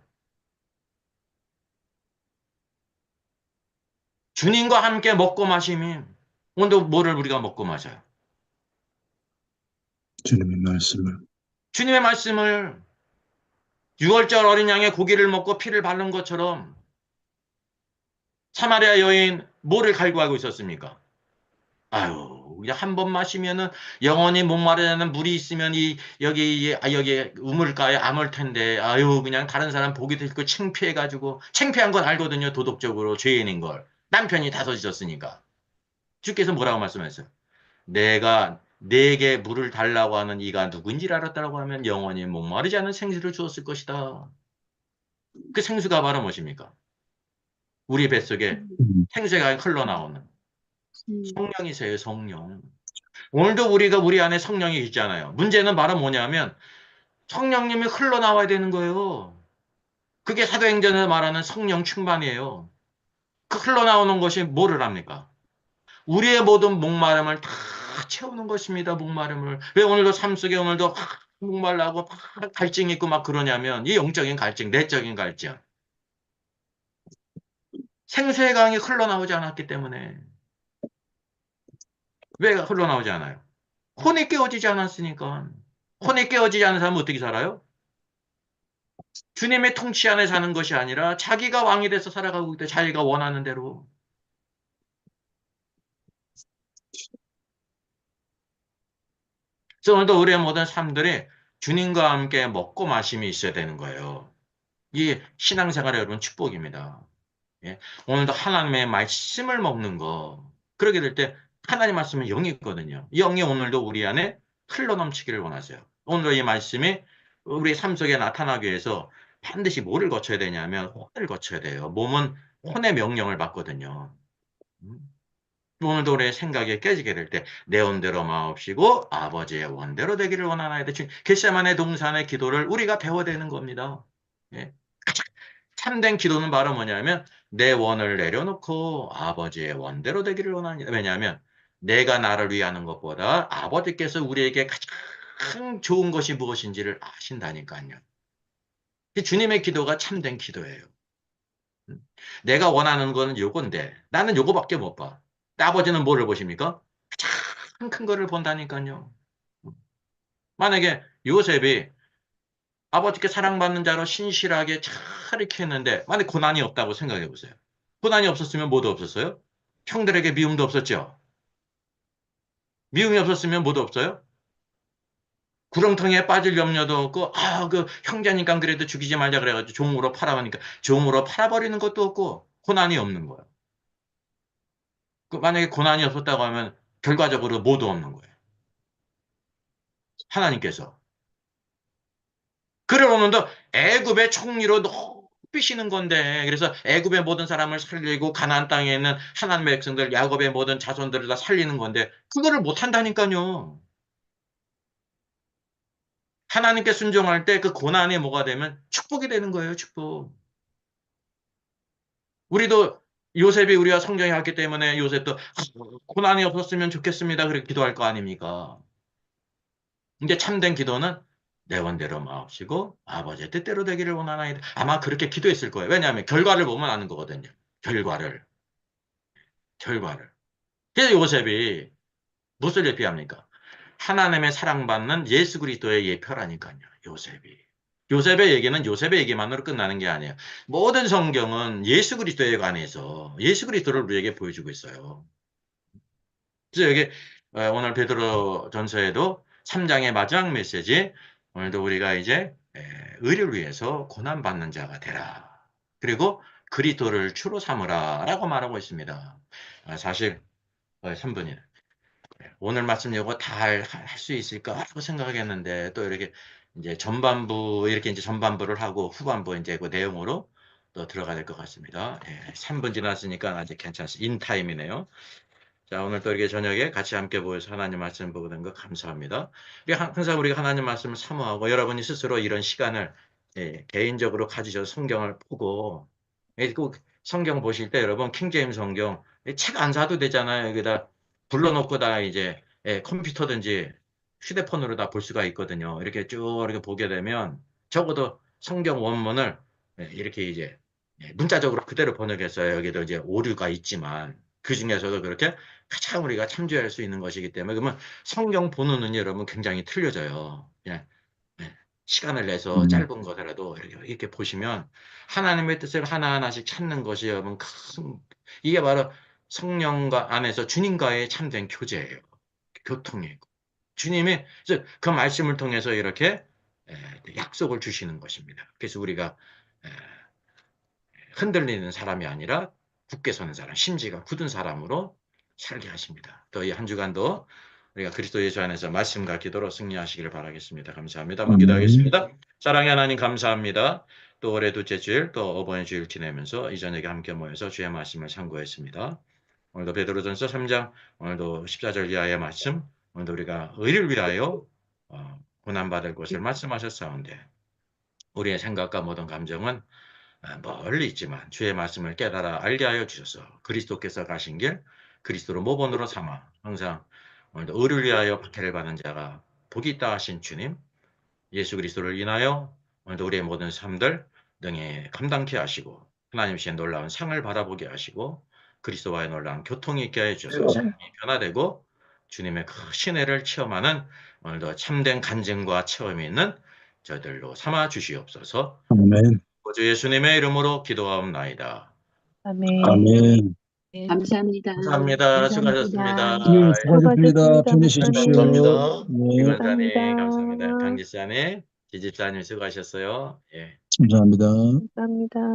주님과 함께 먹고 마시면, 오늘도 뭐를 우리가 먹고 마셔요? 주님의 말씀을. 주님의 말씀을 6월절 어린 양의 고기를 먹고 피를 바른 것처럼 사마리아 여인 뭐를 갈구하고 있었습니까? 아유, 그냥 한 번 마시면은 영원히 목마르다는 물이 있으면 여기 우물가에 안 올 텐데, 아유, 그냥 다른 사람 보기 싫고 창피해가지고, 창피한 건 알거든요, 도덕적으로 죄인인 걸. 남편이 다섯이졌으니까. 주께서 뭐라고 말씀하셨어요? 내가 내게 물을 달라고 하는 이가 누군지를 알았다고 하면 영원히 목마르지 않은 생수를 주었을 것이다. 그 생수가 바로 무엇입니까? 우리 뱃속에 음, 생수가 흘러나오는 성령이세요, 성령. 오늘도 우리가 우리 안에 성령이 있잖아요. 문제는 바로 뭐냐면 성령님이 흘러나와야 되는 거예요. 그게 사도행전에서 말하는 성령 충만이에요. 그 흘러나오는 것이 뭐를 합니까? 우리의 모든 목마름을 다 채우는 것입니다. 목마름을. 왜 오늘도 삶 속에 오늘도 목말라고 막 갈증이 있고 막 그러냐면 이 영적인 갈증, 내적인 갈증. 생수의 강이 흘러나오지 않았기 때문에. 왜 흘러나오지 않아요? 혼이 깨어지지 않았으니까. 혼이 깨어지지 않은 사람은 어떻게 살아요? 주님의 통치 안에 사는 것이 아니라 자기가 왕이 돼서 살아가고 있대. 자기가 원하는 대로. 그래서 오늘도 우리의 모든 삶들이 주님과 함께 먹고 마심이 있어야 되는 거예요. 이게 신앙생활의 여러분 축복입니다. 예. 오늘도 하나님의 말씀을 먹는 거. 그러게 될 때 하나님 말씀은 영이거든요. 영이 오늘도 우리 안에 흘러넘치기를 원하세요. 오늘도 이 말씀이 우리 삶 속에 나타나기 위해서 반드시 뭐를 거쳐야 되냐면 혼을 거쳐야 돼요. 몸은 혼의 명령을 받거든요. 음. 오늘도 우리의 생각이 깨지게 될 때 내 원대로 마옵시고 아버지의 원대로 되기를 원하나이다. 겟세마네 동산의 기도를 우리가 배워야 되는 겁니다. 예. 참된 기도는 바로 뭐냐면 내 원을 내려놓고 아버지의 원대로 되기를 원합니다. 왜냐하면 내가 나를 위하는 것보다 아버지께서 우리에게 가장 좋은 것이 무엇인지를 아신다니까요. 주님의 기도가 참된 기도예요. 내가 원하는 거는 요건데 나는 요거밖에 못 봐. 아버지는 뭐를 보십니까? 가장 큰 거를 본다니까요. 만약에 요셉이 아버지께 사랑받는 자로 신실하게 잘 이렇게 했는데 만약 고난이 없다고 생각해 보세요. 고난이 없었으면 뭐도 없었어요? 형들에게 미움도 없었죠. 미움이 없었으면 뭐도 없어요? 구렁텅이에 빠질 염려도 없고 그 형제니까 그래도 죽이지 말자 그래가지고 종으로 팔아버리니까 종으로 팔아버리는 것도 없고 고난이 없는 거예요. 만약에 고난이 없었다고 하면 결과적으로 뭐도 없는 거예요. 하나님께서. 그러면도 애굽의 총리로 높이시는 건데 그래서 애굽의 모든 사람을 살리고 가나안 땅에 있는 하나님의 백성들 야곱의 모든 자손들을 다 살리는 건데 그거를 못 한다니까요. 하나님께 순종할 때 그 고난이 뭐가 되면 축복이 되는 거예요, 축복. 우리도 요셉이 우리와 성경에 왔기 때문에 요셉도 고난이 없었으면 좋겠습니다. 그렇게 기도할 거 아닙니까? 이게 참된 기도는 내 원대로 마옵시고 아버지의 뜻대로 되기를 원하나이다. 아마 그렇게 기도했을 거예요. 왜냐하면 결과를 보면 아는 거거든요. 결과를. 결과를. 그래서 요셉이 무엇을 예표합니까? 하나님의 사랑받는 예수 그리스도의 예표라니까요. 요셉이. 요셉의 얘기는 요셉의 얘기만으로 끝나는 게 아니에요. 모든 성경은 예수 그리스도에 관해서 예수 그리스도를 우리에게 보여주고 있어요. 그래서 여기 오늘 베드로 전서에도 3장의 마지막 메시지 오늘도 우리가 이제 의를 위해서 고난받는 자가 되라. 그리고 그리스도를 주로 삼으라라고 말하고 있습니다. 사실 3분이네. 오늘 말씀 이거 다 할 수 있을까라고 생각하겠는데 또 이렇게 이제 전반부 이렇게 이제 전반부를 하고 후반부 이제 그 내용으로 또 들어가야 될 것 같습니다. 3분 지났으니까 아직 괜찮습니다. 인타임이네요. 자, 오늘 또 이렇게 저녁에 같이 함께 모여서 하나님 말씀 보게 된 거 감사합니다. 항상 우리가 하나님 말씀을 사모하고 여러분이 스스로 이런 시간을 개인적으로 가지셔서 성경을 보고 꼭 성경 보실 때 여러분 킹제임 성경 책 안 사도 되잖아요. 여기다 불러놓고 다 이제 컴퓨터든지 휴대폰으로 다 볼 수가 있거든요. 이렇게 쭉 이렇게 보게 되면 적어도 성경 원문을 이렇게 이제 문자적으로 그대로 번역했어요. 여기도 이제 오류가 있지만 그 중에서도 그렇게 가장 우리가 참조할 수 있는 것이기 때문에 그러면 성경 보는 눈이 여러분 굉장히 틀려져요. 그냥 시간을 내서 음, 짧은 거더라도 이렇게 보시면 하나님의 뜻을 하나하나씩 찾는 것이 여러분 이게 바로 성령과 안에서 주님과의 참된 교제예요. 교통이고 주님이 그래서 그 말씀을 통해서 이렇게 약속을 주시는 것입니다. 그래서 우리가 흔들리는 사람이 아니라 굳게 서는 사람, 심지가 굳은 사람으로 살게 하십니다. 또 이 한 주간도 우리가 그리스도 예수 안에서 말씀과 기도로 승리하시기를 바라겠습니다. 감사합니다. 한번 아멘. 기도하겠습니다. 사랑의 하나님 감사합니다. 또 올해 둘째 주일 또 어버이 주일 지내면서 이 저녁에 함께 모여서 주의 말씀을 참고했습니다. 오늘도 베드로전서 3장 오늘도 14절 이하의 말씀 오늘도 우리가 의를 위하여 고난받을 것을 말씀하셨사온데 우리의 생각과 모든 감정은 멀리 있지만 주의 말씀을 깨달아 알게 하여 주셔서 그리스도께서 가신 길 그리스도로 모본으로 삼아 항상 오늘도 의를 위하여 박해를 받는 자가 복이 있다 하신 주님 예수 그리스도를 인하여 오늘도 우리의 모든 삶들 등에 감당케 하시고 하나님의 놀라운 상을 바라보게 하시고 그리스도와의 놀라운 교통이 있게 해 주셔서 삶이 변화되고 주님의 그 신혜를 체험하는 오늘도 참된 간증과 체험이 있는 저들로 삼아 주시옵소서. 아멘. 주 예수님의 이름으로 기도하옵나이다. 아멘. 아멘. 네. 감사합니다. 감사합니다. 수고하셨습니다. 네, 수고하셨습니다. 편히 쉬십시오. 감사합니다. 네, 이권사님, 감사합니다. 강지사님, 지집사님 수고하셨어요. 예. 감사합니다. 감사합니다.